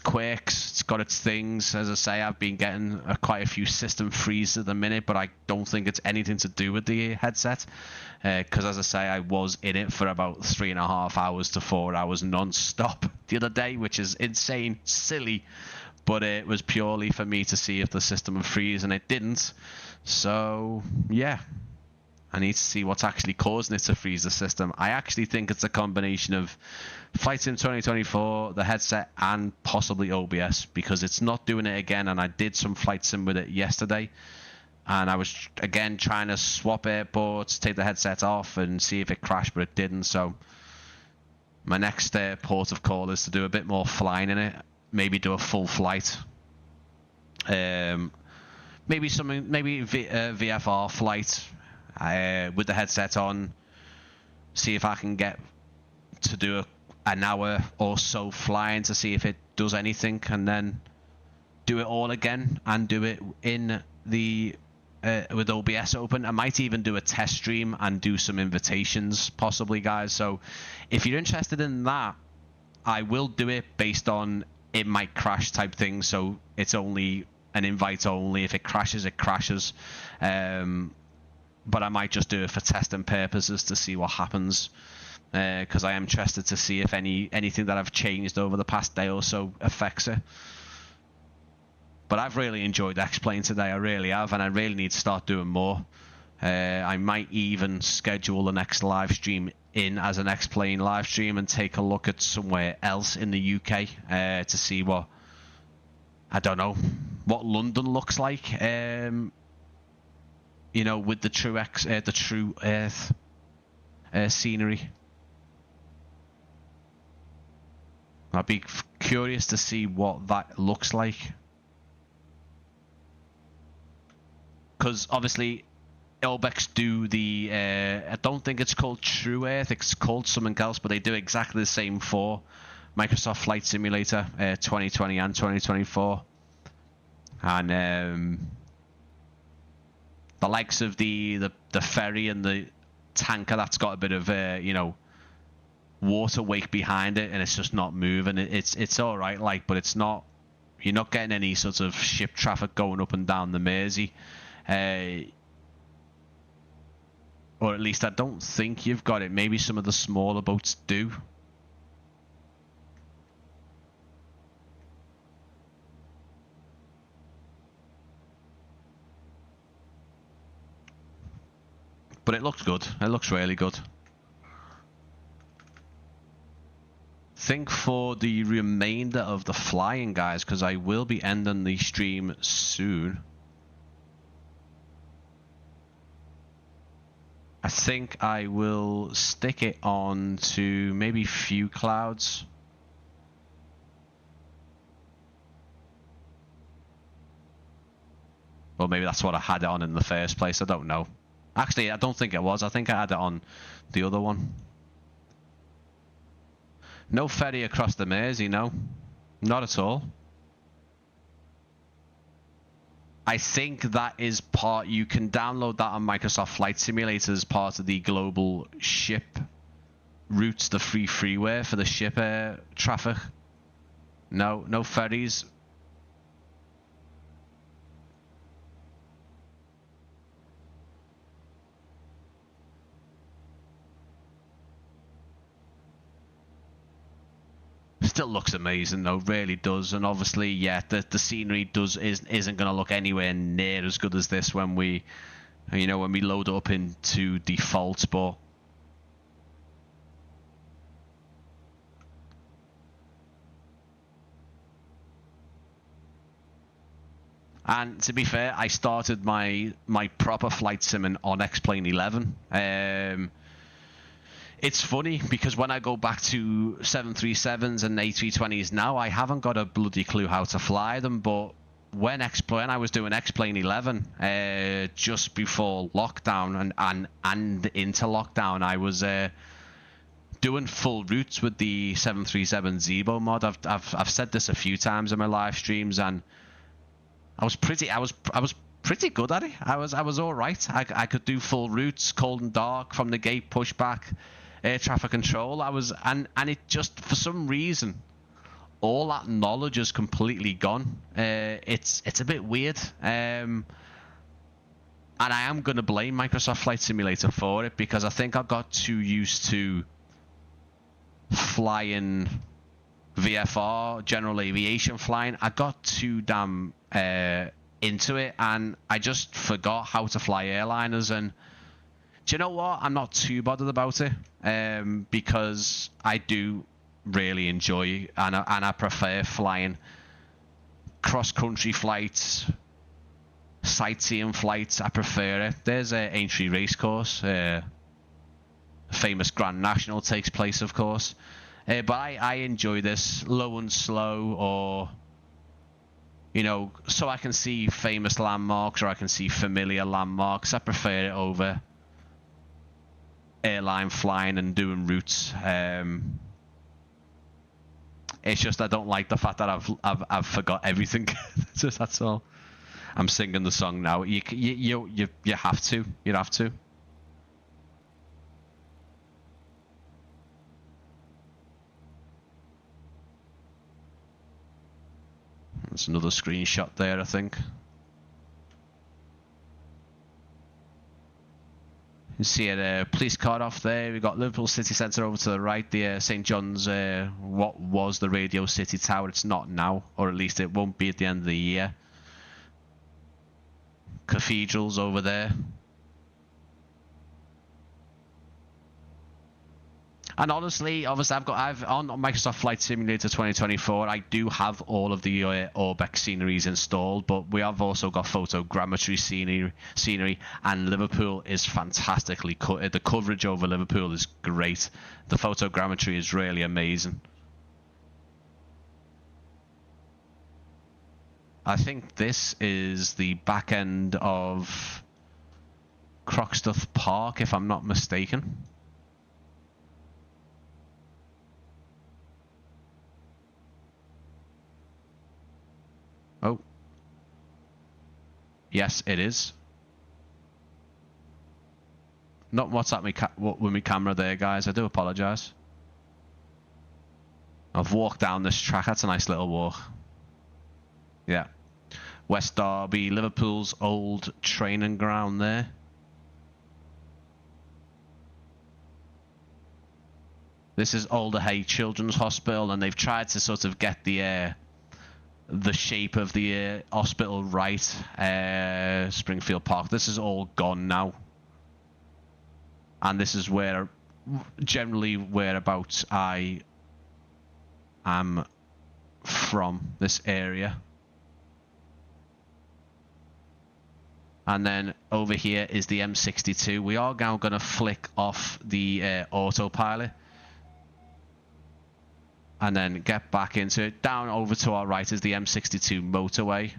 quirks, it's got its things. As I say, I've been getting quite a few system freezes at the minute, but I don't think it's anything to do with the headset, because as I say, I was in it for about 3.5 hours to 4 hours non-stop the other day, which is insane, silly, but it was purely for me to see if the system would freeze, and it didn't. So yeah, I need to see what's actually causing it to freeze the system. I actually think it's a combination of Flight Sim 2024, the headset, and possibly OBS, because it's not doing it again. And I did some Flight Sim with it yesterday, and I was again trying to swap airports, take the headset off, and see if it crashed, but it didn't. So my next port of call is to do a bit more flying in it, maybe do a full flight. Maybe something, maybe VFR flight with the headset on. See if I can get to do an hour or so flying to see if it does anything, and then do it all again and do it in the with OBS open. I might even do a test stream and do some invitations, possibly, guys. So if you're interested in that, I will do it based on it might crash type thing. So it's only an invite only. If it crashes, it crashes. But I might just do it for testing purposes to see what happens. Because I am interested to see if anything that I've changed over the past day or so affects it. But I've really enjoyed XPlane today. I really have, and I really need to start doing more. I might even schedule the next live stream in as an XPlane live stream and take a look at somewhere else in the UK to see what, I don't know, what London looks like. You know, with the TrueEarth scenery. I'd be curious to see what that looks like. Because obviously Orbx do the I don't think it's called TrueEarth, it's called something else, but they do exactly the same for Microsoft Flight Simulator 2020 and 2024. And the likes of the ferry and the tanker, that's got a bit of you know, water wake behind it, and it's just not moving. It's all right, like, but it's not, you're not getting any sort of ship traffic going up and down the Mersey. Or at least I don't think you've got it. Maybe some of the smaller boats do. But it looks good. It looks really good. Think for the remainder of the flying, guys, because I will be ending the stream soon. I think I will stick it on to maybe few clouds. Or maybe that's what I had it on in the first place. I don't know. Actually, I don't think it was. I think I had it on the other one. No ferry across the Mersey, no. Not at all. I think that is part, you can download that on Microsoft Flight Simulator as part of the global ship routes, the free freeware for the ship traffic. No, no ferries. Still looks amazing though, really does. And obviously, yeah, the scenery isn't going to look anywhere near as good as this when we, you know, when we load up into default. But and to be fair, I started my proper flight sim on XPlane 11. It's funny because when I go back to 737s and A320s now, I haven't got a bloody clue how to fly them. But when I was doing XPlane 11 just before lockdown and into lockdown, I was doing full routes with the 737 Zebo mod. I've said this a few times in my live streams, and I was pretty good at it. I was all right. I could do full routes, cold and dark, from the gate, pushback, air traffic control. And it just, for some reason, all that knowledge is completely gone. It's a bit weird. And I am going to blame Microsoft Flight Simulator for it, because I think I got too used to flying VFR, general aviation flying. I got too damn into it, and I just forgot how to fly airliners. And Do you know what? I'm not too bothered about it, because I do really enjoy and I prefer flying cross-country flights, sightseeing flights. I prefer it. There's a Aintree Racecourse, famous Grand National takes place, of course, but I enjoy this low and slow, or so I can see famous landmarks or I can see familiar landmarks. I prefer it over airline flying and doing routes. It's just I don't like the fact that I've forgot everything. Just that's all. I'm singing the song now. You have to. You have to. There's another screenshot there, I think. You see a police car off there. We've got Liverpool City Centre over to the right. The St John's, what was the Radio City Tower. It's not now, or at least it won't be at the end of the year. Cathedrals over there. And honestly, obviously, I've on Microsoft Flight Simulator 2024. I do have all of the Orbx sceneries installed, but we have also got photogrammetry scenery, and Liverpool is fantastically cut. The coverage over Liverpool is great. The photogrammetry is really amazing. I think this is the back end of Croxteth Park, if I'm not mistaken. Oh. Yes, it is. Not what's at me with my camera there, guys. I do apologise. I've walked down this track. That's a nice little walk. Yeah. West Derby, Liverpool's old training ground there. This is Alder Hey Children's Hospital, and they've tried to sort of get the shape of the hospital right. Springfield Park. This is all gone now, and this is where generally whereabouts I am from, this area. And then over here is the M62. We are now going to flick off the autopilot and then get back into it. Down over to our right is the M62 motorway.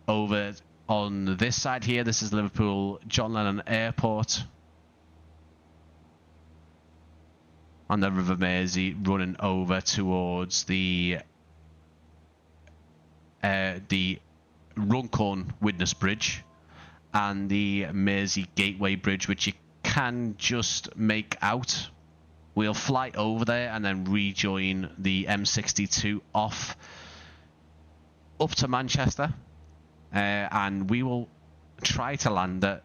Over on this side here, this is Liverpool John Lennon Airport. And the River Mersey running over towards the Runcorn Widnes Bridge and the Mersey Gateway Bridge, which you can just make out. We'll fly over there and then rejoin the M62 off up to Manchester, and we will try to land at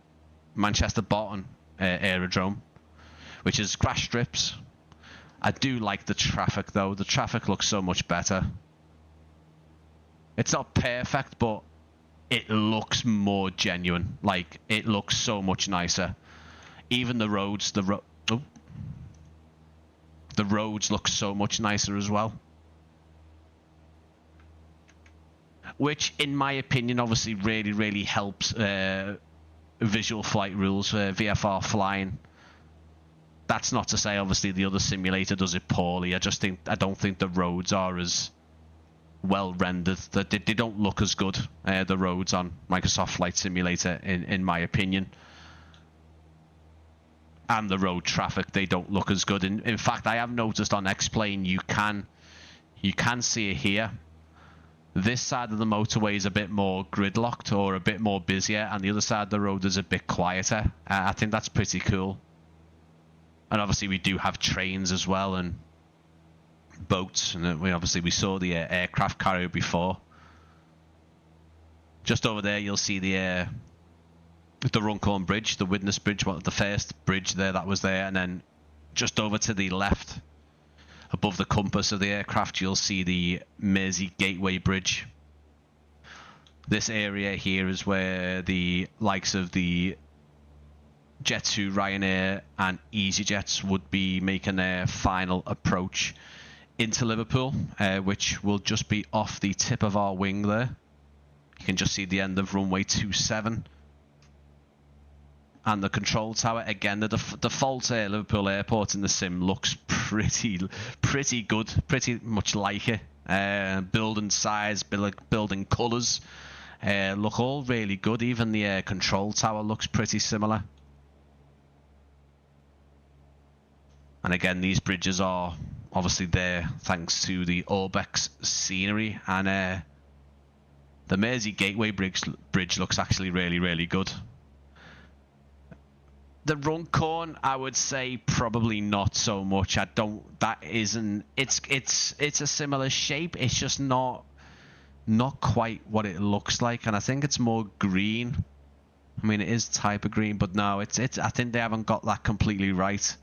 Manchester Barton Aerodrome, which is crash strips. I do like the traffic though. The traffic looks so much better. It's not perfect, but it looks more genuine. Like, it looks so much nicer. Even the roads, the roads look so much nicer as well. Which, in my opinion, obviously really, really helps visual flight rules, VFR flying. That's not to say, obviously, the other simulator does it poorly. I don't think the roads are as well rendered. That they don't look as good, the roads on Microsoft Flight Simulator, in my opinion. And the road traffic, they don't look as good. In fact, I have noticed on XPlane you can see it here. This side of the motorway is a bit more gridlocked or a bit more busier, and the other side of the road is a bit quieter. I think that's pretty cool. And obviously we do have trains as well, and boats, and we saw the aircraft carrier before. Just over there you'll see the Runcorn Bridge, the Widnes Bridge, the first bridge there that was there, and then just over to the left, above the compass of the aircraft, you'll see the Mersey Gateway Bridge. This area here is where the likes of the Jet2, Ryanair and EasyJets would be making their final approach into Liverpool, which will just be off the tip of our wing there. You can just see the end of runway 27. And the control tower, again, the default Liverpool Airport in the sim looks pretty good, pretty much like it. Building size, building colours look all really good. Even the control tower looks pretty similar. And again, these bridges are obviously there thanks to the Orbx scenery. And the Mersey Gateway bridge looks actually really good. The Runcorn, I would say probably not so much. It's a similar shape. It's just not quite what it looks like, and I think it's more green. I mean, it is type of green, but no, it's I think they haven't got that completely right,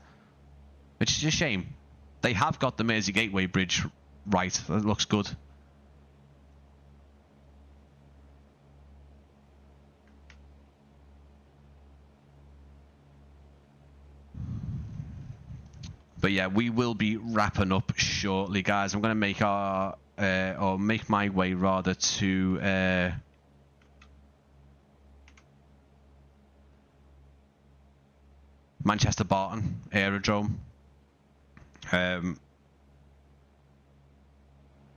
which is a shame. They have got the Mersey Gateway bridge right. It looks good. But yeah, we will be wrapping up shortly, guys. I'm going to make make my way rather to Manchester Barton Aerodrome, and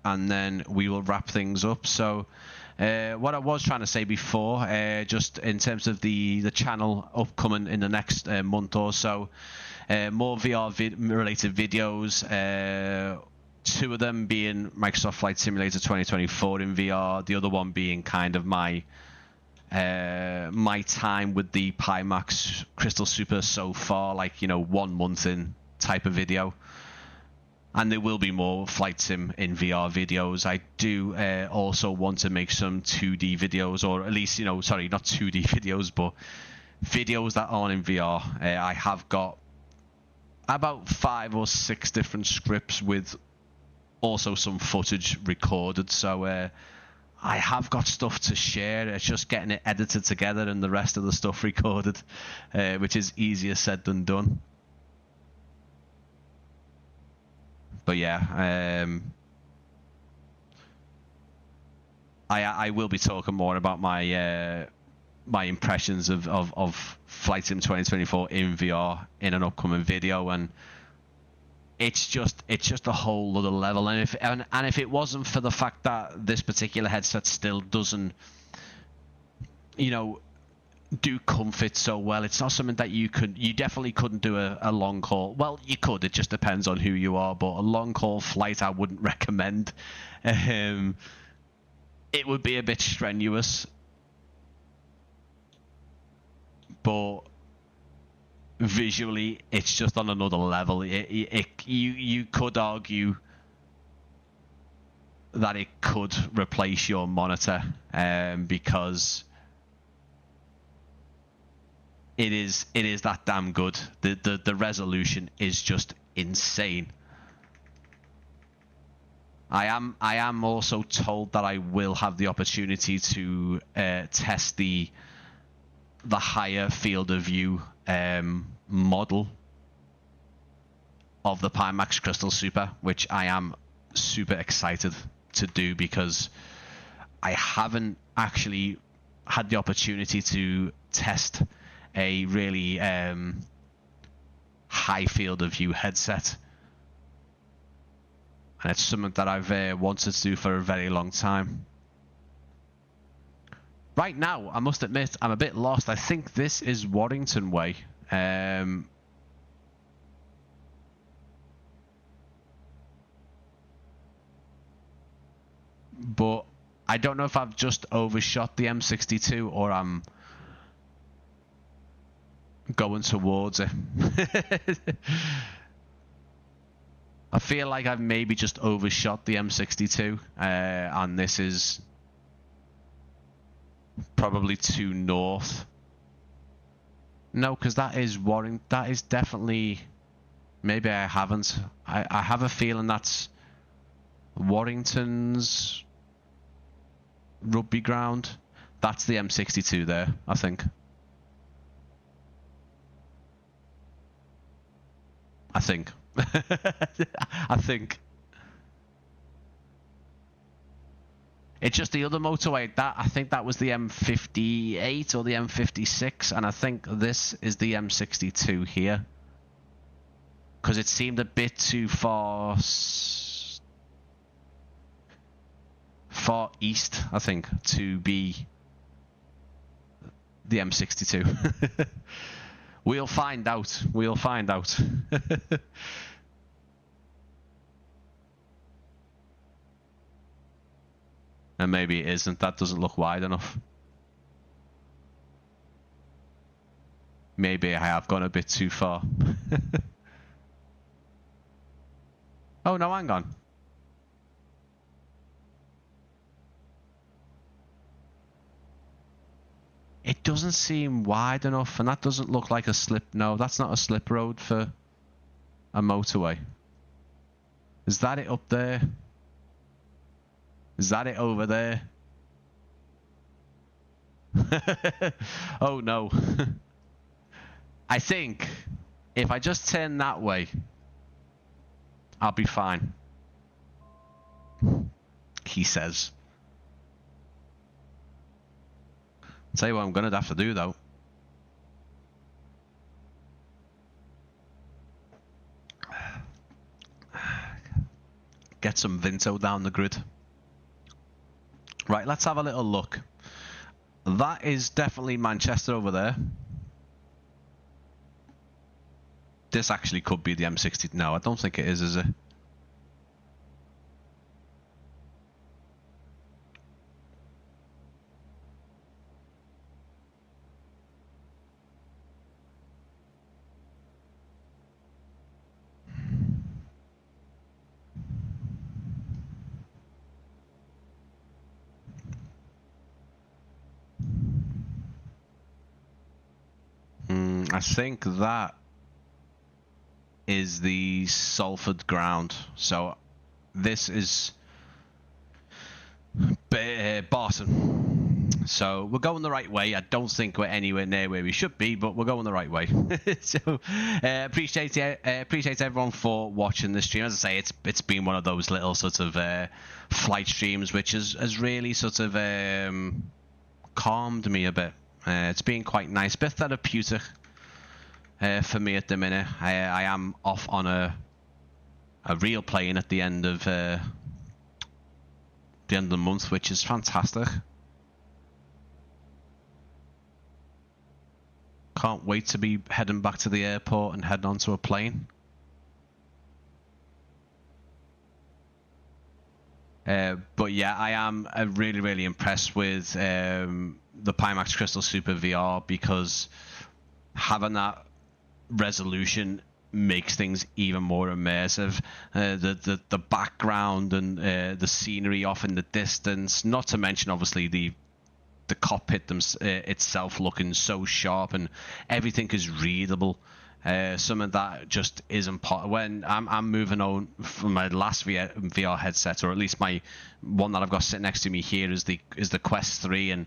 then we will wrap things up. So what I was trying to say before, just in terms of the channel upcoming in the next month or so, more VR related videos, 2 of them being Microsoft Flight Simulator 2024 in VR, the other one being kind of my time with the Pimax Crystal Super so far, like, you know, 1 month in type of video. And there will be more Flight Sim in VR videos. I do also want to make some 2D videos, or at least, you know, sorry, not 2D videos, but videos that aren't in VR. I have got about 5 or 6 different scripts with also some footage recorded. So I have got stuff to share. It's just getting it edited together and the rest of the stuff recorded, which is easier said than done. But yeah, I will be talking more about my my impressions of Flight Sim 2024 in VR in an upcoming video, and it's just a whole other level. And if it wasn't for the fact that this particular headset still doesn't, you know, do comfort so well, it's not something that you definitely couldn't do a long haul. Well, you could, it just depends on who you are, but a long haul flight I wouldn't recommend. It would be a bit strenuous, but visually it's just on another level. You could argue that it could replace your monitor, because it is that damn good. The resolution is just insane. I am also told that I will have the opportunity to test the higher field of view model of the Pimax Crystal Super, which I am super excited to do, because I haven't actually had the opportunity to test a really high field of view headset, and it's something that I've wanted to do for a very long time. Right now, I must admit, I'm a bit lost. I think this is Warrington Way. But I don't know if I've just overshot the M62 or I'm going towards it. I feel like I've maybe just overshot the M62, and this is probably to north. No, because that is Warrington. That is definitely. Maybe I haven't. I have a feeling that's Warrington's rugby ground. That's the M62 there, I think. I think. I think. It's just the other motorway. I think that was the M58 or the M56, and I think this is the M62 here. Because it seemed a bit too far east, I think, to be the M62. We'll find out. We'll find out. And maybe it isn't. That doesn't look wide enough. Maybe I have gone a bit too far. Oh, no, hang on. It doesn't seem wide enough, and that doesn't look like a slip. No, that's not a slip road for a motorway. Is that it up there? Is that it over there? Oh no. I think if I just turn that way, I'll be fine. He says. I'll tell you what I'm gonna have to do though. Get some Vinto down the grid. Right, let's have a little look. That is definitely Manchester over there. This actually could be the M60. No, I don't think it is it? I think that is the Salford ground. So this is Barton. So we're going the right way. I don't think we're anywhere near where we should be, but we're going the right way. So appreciate everyone for watching the stream. As I say, it's been one of those little sort of flight streams, which has really sort of calmed me a bit. It's been quite nice, a bit therapeutic for me at the minute. I am off on a real plane at the end of the month, which is fantastic. Can't wait to be heading back to the airport and heading onto a plane. But yeah, I am really, really impressed with the Pimax Crystal Super VR, because having that resolution makes things even more immersive. The background and the scenery off in the distance, not to mention obviously the cockpit itself looking so sharp, and everything is readable. Some of that just isn't part. When I'm moving on from my last VR headset, or at least my one that I've got sitting next to me here is the Quest 3, and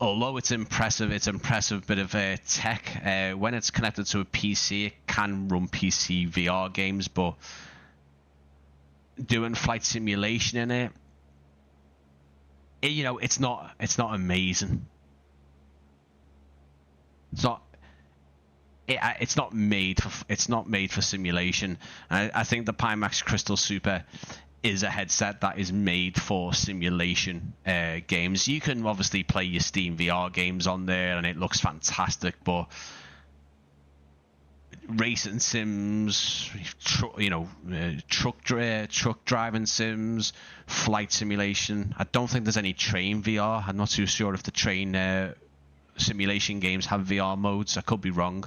although it's impressive bit of tech. When it's connected to a PC, it can run PC VR games, but doing flight simulation in it, it's not amazing. It's not made for simulation. I think the Pimax Crystal Super is a headset that is made for simulation games. You can obviously play your Steam VR games on there, and it looks fantastic. But racing sims, truck driving sims, flight simulation. I don't think there's any train VR. I'm not too sure if the train simulation games have VR modes. I could be wrong.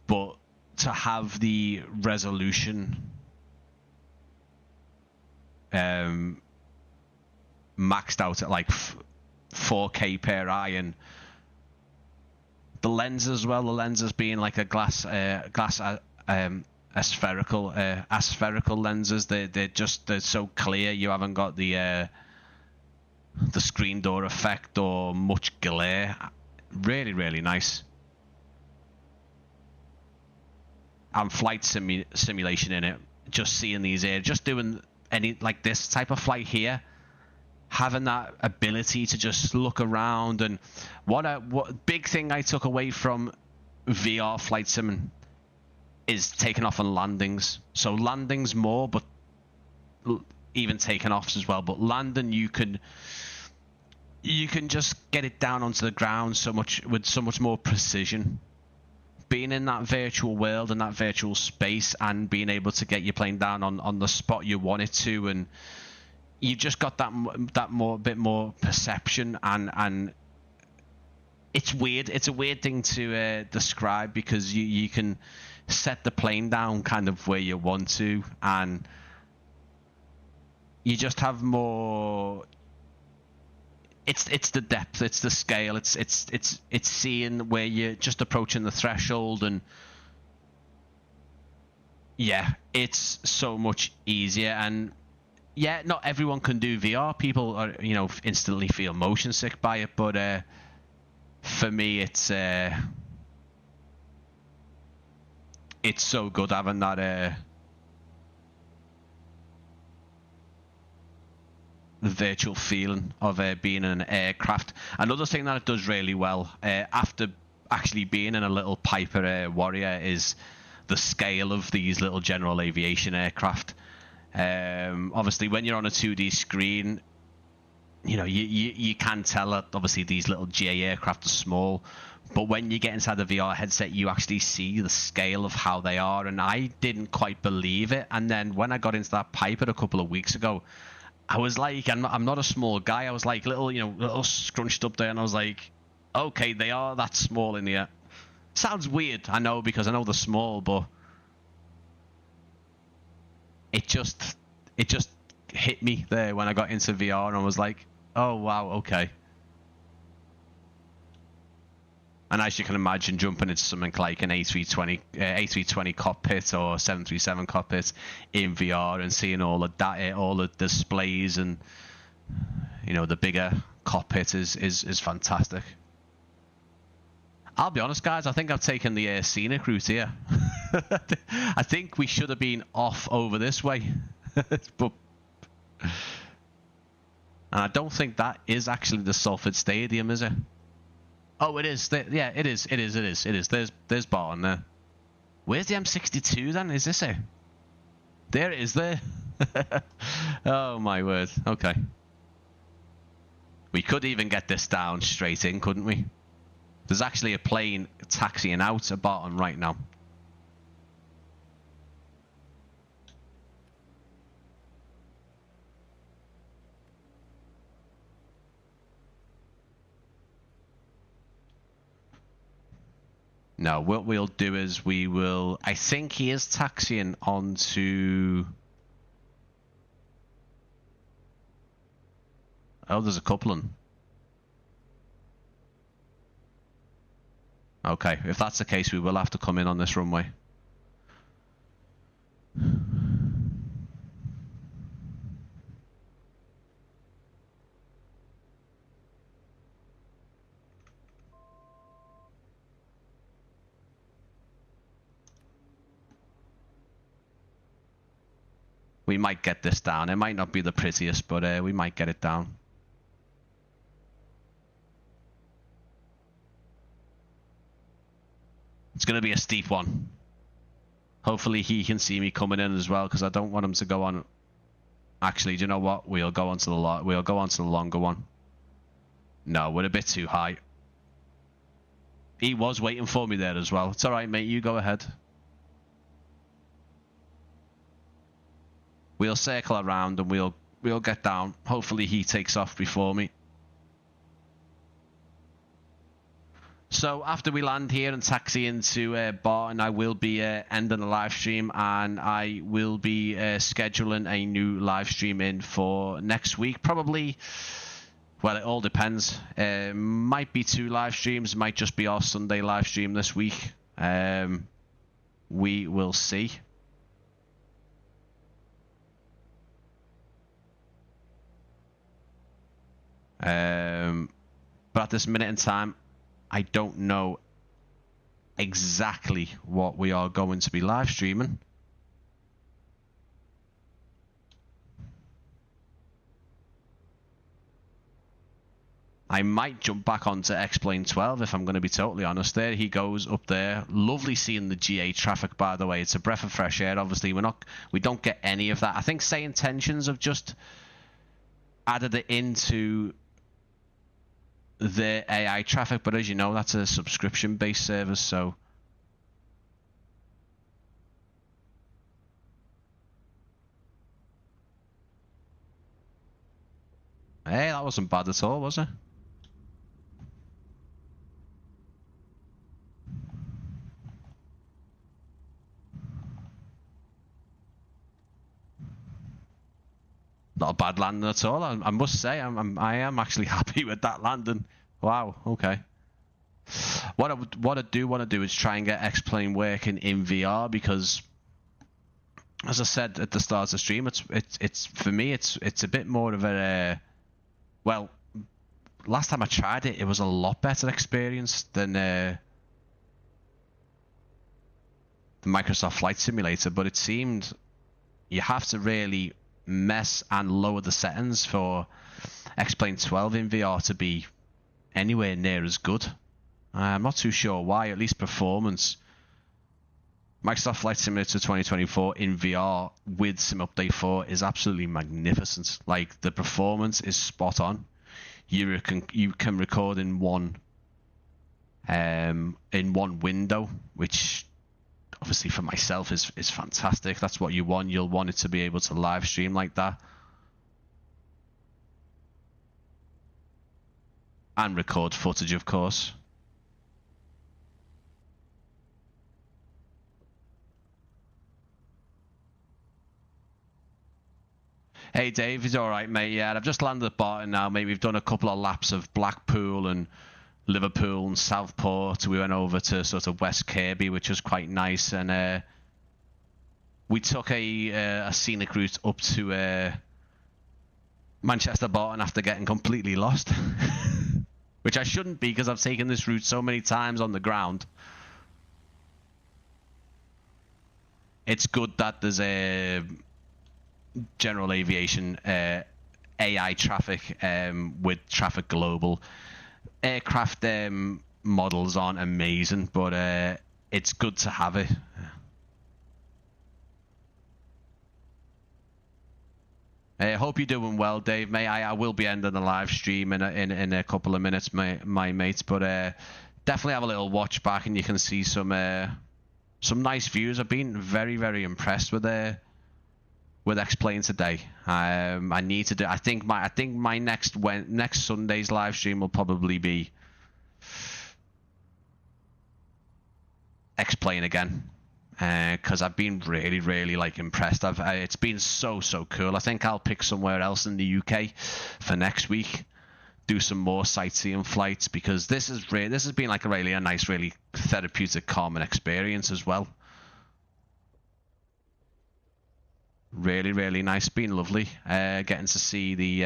But to have the resolution maxed out at like 4K per eye, and the lens as well. The lenses being like a aspherical lenses. They're so clear. You haven't got the screen door effect or much glare. Really, really nice. and flight simulation in it. Just seeing these air, just doing any like this type of flight here, having that ability to just look around. And what big thing I took away from VR flight sim is taking off and landings. So landings more, but even taking offs as well. But landing, you can just get it down onto the ground with so much more precision. Being in that virtual world and that virtual space, and being able to get your plane down on the spot you want it to, and you've just got that bit more perception, and it's weird. It's a weird thing to describe, because you can set the plane down kind of where you want to, and you just have more. It's the depth, it's the scale, it's seeing where you're just approaching the threshold, and yeah, it's so much easier. And yeah, not everyone can do VR. People are, instantly feel motion sick by it, but for me, it's so good having that the virtual feeling of being in an aircraft. Another thing that it does really well, after actually being in a little Piper Warrior, is the scale of these little general aviation aircraft. Obviously, when you're on a 2D screen, you can tell that obviously these little GA aircraft are small, but when you get inside the VR headset, you actually see the scale of how they are, and I didn't quite believe it. And then when I got into that Piper a couple of weeks ago, I was like, I'm not a small guy. I was like little scrunched up there, and I was like, okay, they are that small in here. Sounds weird, I know, because I know they're small, but it just hit me there when I got into VR, and I was like, oh wow, okay. And as you can imagine, jumping into something like an A320 cockpit or 737 cockpit in VR, and seeing all of that, all the displays, and the bigger cockpit is fantastic. I'll be honest, guys, I think I've taken the scenic route here. I think we should have been off over this way. But, and I don't think that is actually the Salford Stadium, is it? Oh, it is. Yeah, it is. There's Barton there. Where's the M62 then? Is this it? There it is there. Oh my word. Okay. We could even get this down straight in, couldn't we? There's actually a plane taxiing out of Barton right now. No, what we'll do is I think he is taxiing onto... Oh, there's a couple of them. Okay, if that's the case, we will have to come in on this runway. We might get this down. It might not be the prettiest, but we might get it down. It's going to be a steep one. Hopefully he can see me coming in as well, because I don't want him to go on. Actually, do you know what? We'll go on to the longer one. No, we're a bit too high. He was waiting for me there as well. It's all right, mate. You go ahead. We'll circle around and we'll get down. Hopefully he takes off before me. So after we land here and taxi into Barton, I will be ending the live stream, and I will be scheduling a new live stream in for next week. Probably, well, it all depends. Might be 2 live streams, might just be our Sunday live stream this week. We will see. But at this minute in time, I don't know exactly what we are going to be live streaming. I might jump back onto XPlane 12 if I'm going to be totally honest. There he goes up there. Lovely seeing the GA traffic, by the way. It's a breath of fresh air. Obviously, we don't get any of that. I think Say Intentions have just added it into the AI traffic, but as you know, that's a subscription-based service, so hey, that wasn't bad at all, was it? Not a bad landing at all. I must say, I am actually happy with that landing. Wow. Okay. What I do want to do is try and get XPlane working in VR, because, as I said at the start of the stream, it's for me it's a bit more of a well, last time I tried it, it was a lot better experience than the Microsoft Flight Simulator, but it seemed you have to really mess and lower the settings for XPlane 12 in VR to be anywhere near as good. I'm not too sure why. At least performance, Microsoft Flight Simulator 2024 in VR with Sim Update 4 is absolutely magnificent. Like, the performance is spot on. You can record in one window, which obviously for myself is fantastic. That's what you want. You'll want it to be able to live stream like that and record footage, of course. Hey Dave, is all right, mate? Yeah, I've just landed at Barton now, mate. We've done a couple of laps of Blackpool and Liverpool and Southport. We went over to sort of West Kirby, which was quite nice, and we took a scenic route up to Manchester Barton after getting completely lost, which I shouldn't be, because I've taken this route so many times on the ground. It's good that there's a general aviation AI traffic with Traffic Global. Aircraft models aren't amazing, but it's good to have it. I hope you're doing well, Dave, mate. I will be ending the live stream in a couple of minutes, my mates, but definitely have a little watch back and you can see some nice views. I've been very, very impressed with XPlane today. I need to do. I think my next Sunday's live stream will probably be XPlane again, because I've been really, really like impressed. It's been so cool. I think I'll pick somewhere else in the UK for next week. Do some more sightseeing flights, because this has been like a nice, really therapeutic, calming experience as well. Really, really nice. Been lovely. Getting to see the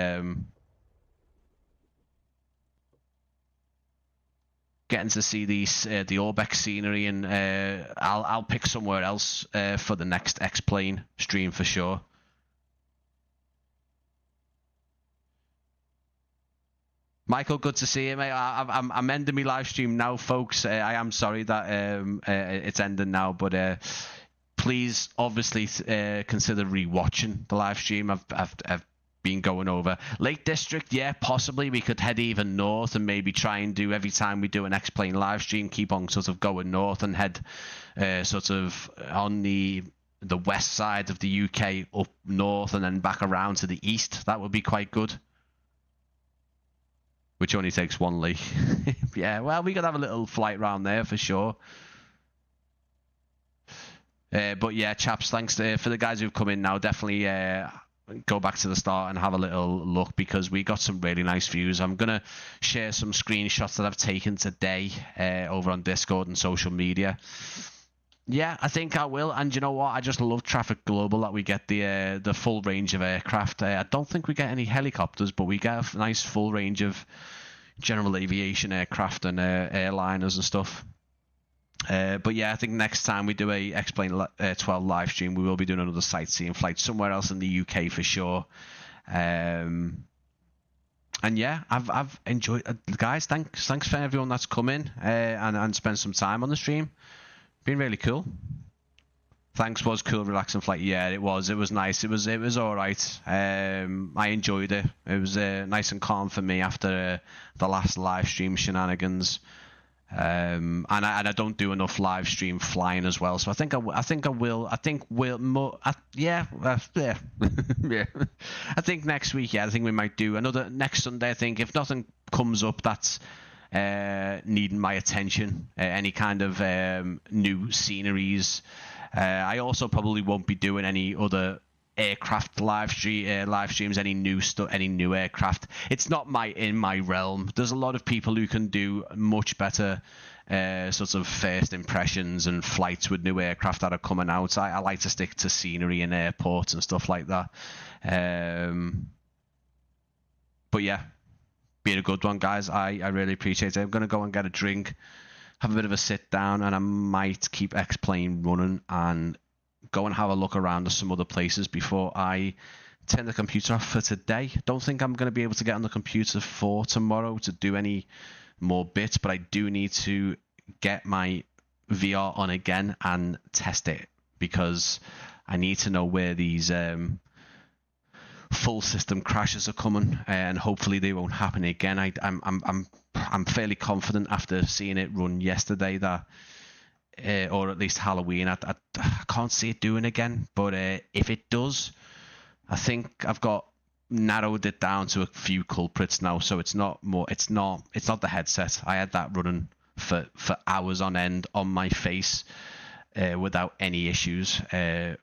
Orbx scenery, and I'll pick somewhere else for the next XPlane stream for sure. Michael, good to see you, mate. I'm ending my live stream now, folks. I am sorry that it's ending now, but please, obviously, consider rewatching the live stream. I've been going over Lake District. Yeah, possibly we could head even north and maybe try and do, every time we do an XPlane live stream, keep on sort of going north and head sort of on the west side of the UK up north and then back around to the east. That would be quite good. Which only takes one leak. Yeah, well, we could have a little flight round there for sure. But yeah, chaps, thanks for the guys who've come in now. Definitely go back to the start and have a little look, because we got some really nice views. I'm going to share some screenshots that I've taken today over on Discord and social media. Yeah, I think I will. And you know what? I just love Traffic Global that we get the full range of aircraft. I don't think we get any helicopters, but we get a nice full range of general aviation aircraft and airliners and stuff. But yeah, I think next time we do a XPlane 12 live stream, we will be doing another sightseeing flight somewhere else in the UK for sure. And yeah, I've enjoyed guys. Thanks for everyone that's come in and spent some time on the stream. Been really cool. Thanks was cool, relaxing flight. Yeah, it was. It was nice. It was all right. I enjoyed it. It was nice and calm for me after the last live stream shenanigans. And I don't do enough live stream flying as well, so I think yeah. I think next week, I think we might do another next Sunday. I think if nothing comes up that's needing my attention, any kind of new sceneries. I also probably won't be doing any other aircraft live streams, any new aircraft. It's not in my realm. There's a lot of people who can do much better sorts of first impressions and flights with new aircraft that are coming out. I like to stick to scenery and airports and stuff like that. But yeah, been a good one, guys. I really appreciate it. I'm gonna go and get a drink, have a bit of a sit down, and I might keep XPlane running and go and have a look around at some other places before I turn the computer off for today. Don't think I'm going to be able to get on the computer for tomorrow to do any more bits, but I do need to get my VR on again and test it, because I need to know where these full system crashes are coming, and hopefully they won't happen again. I'm fairly confident after seeing it run yesterday that or at least Halloween, I can't see it doing again. But if it does, I think I've got narrowed it down to a few culprits now. So it's not the headset. I had that running for hours on end on my face without any issues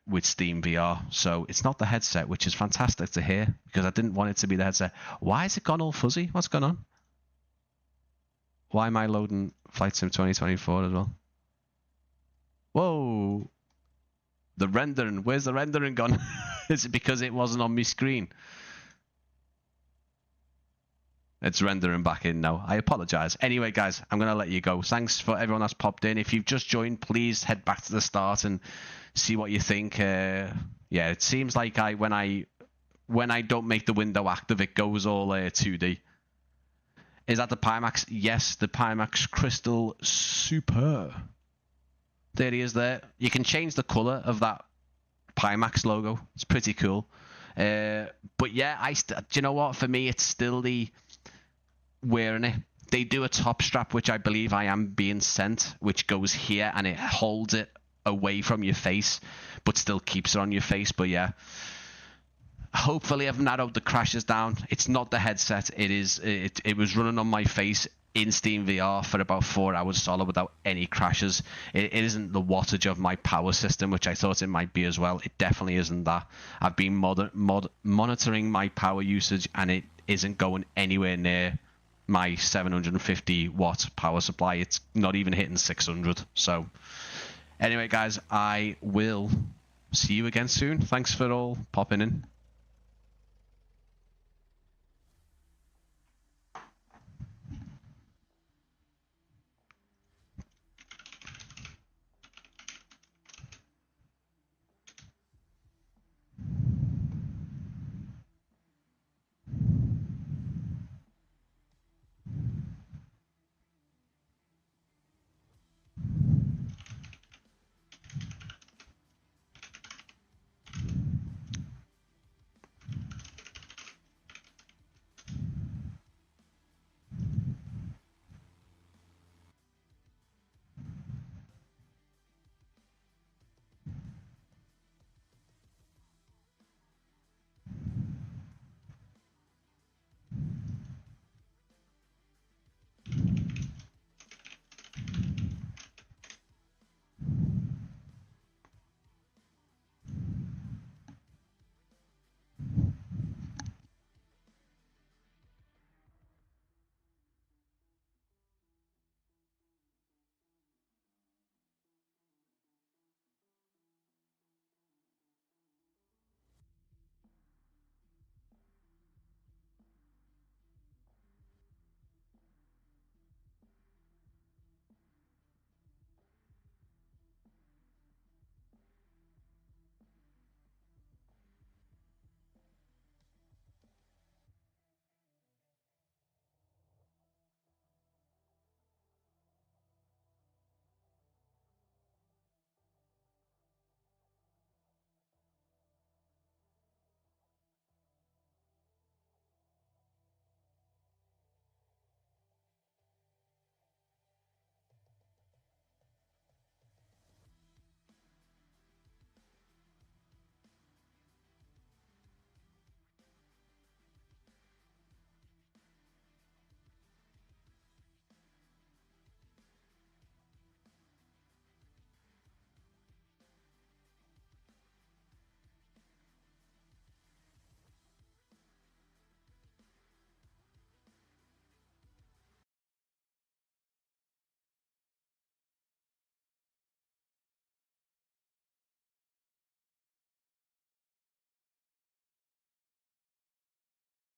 with Steam VR. So it's not the headset, which is fantastic to hear, because I didn't want it to be the headset. Why has it gone all fuzzy? What's going on? Why am I loading Flight Sim 2024 as well? Whoa, the rendering. Where's the rendering gone? Is it because it wasn't on my screen? It's rendering back in now. I apologize. Anyway, guys, I'm going to let you go. Thanks for everyone that's popped in. If you've just joined, please head back to the start and see what you think. Yeah, it seems like when I don't make the window active, it goes all 2D. Is that the Pimax? Yes, the Pimax Crystal Super. There he is there. You can change the color of that Pimax logo. It's pretty cool. But yeah, do you know what? For me, it's still the wearing it. They do a top strap, which I believe I am being sent, which goes here and it holds it away from your face, but still keeps it on your face. But yeah, hopefully I've narrowed the crashes down. It's not the headset. It was running on my face in Steam VR for about 4 hours solid without any crashes. It isn't the wattage of my power system, which I thought it might be as well. It definitely isn't that. I've been monitoring my power usage, and it isn't going anywhere near my 750 watt power supply. It's not even hitting 600. So anyway, guys, I will see you again soon. Thanks for all popping in.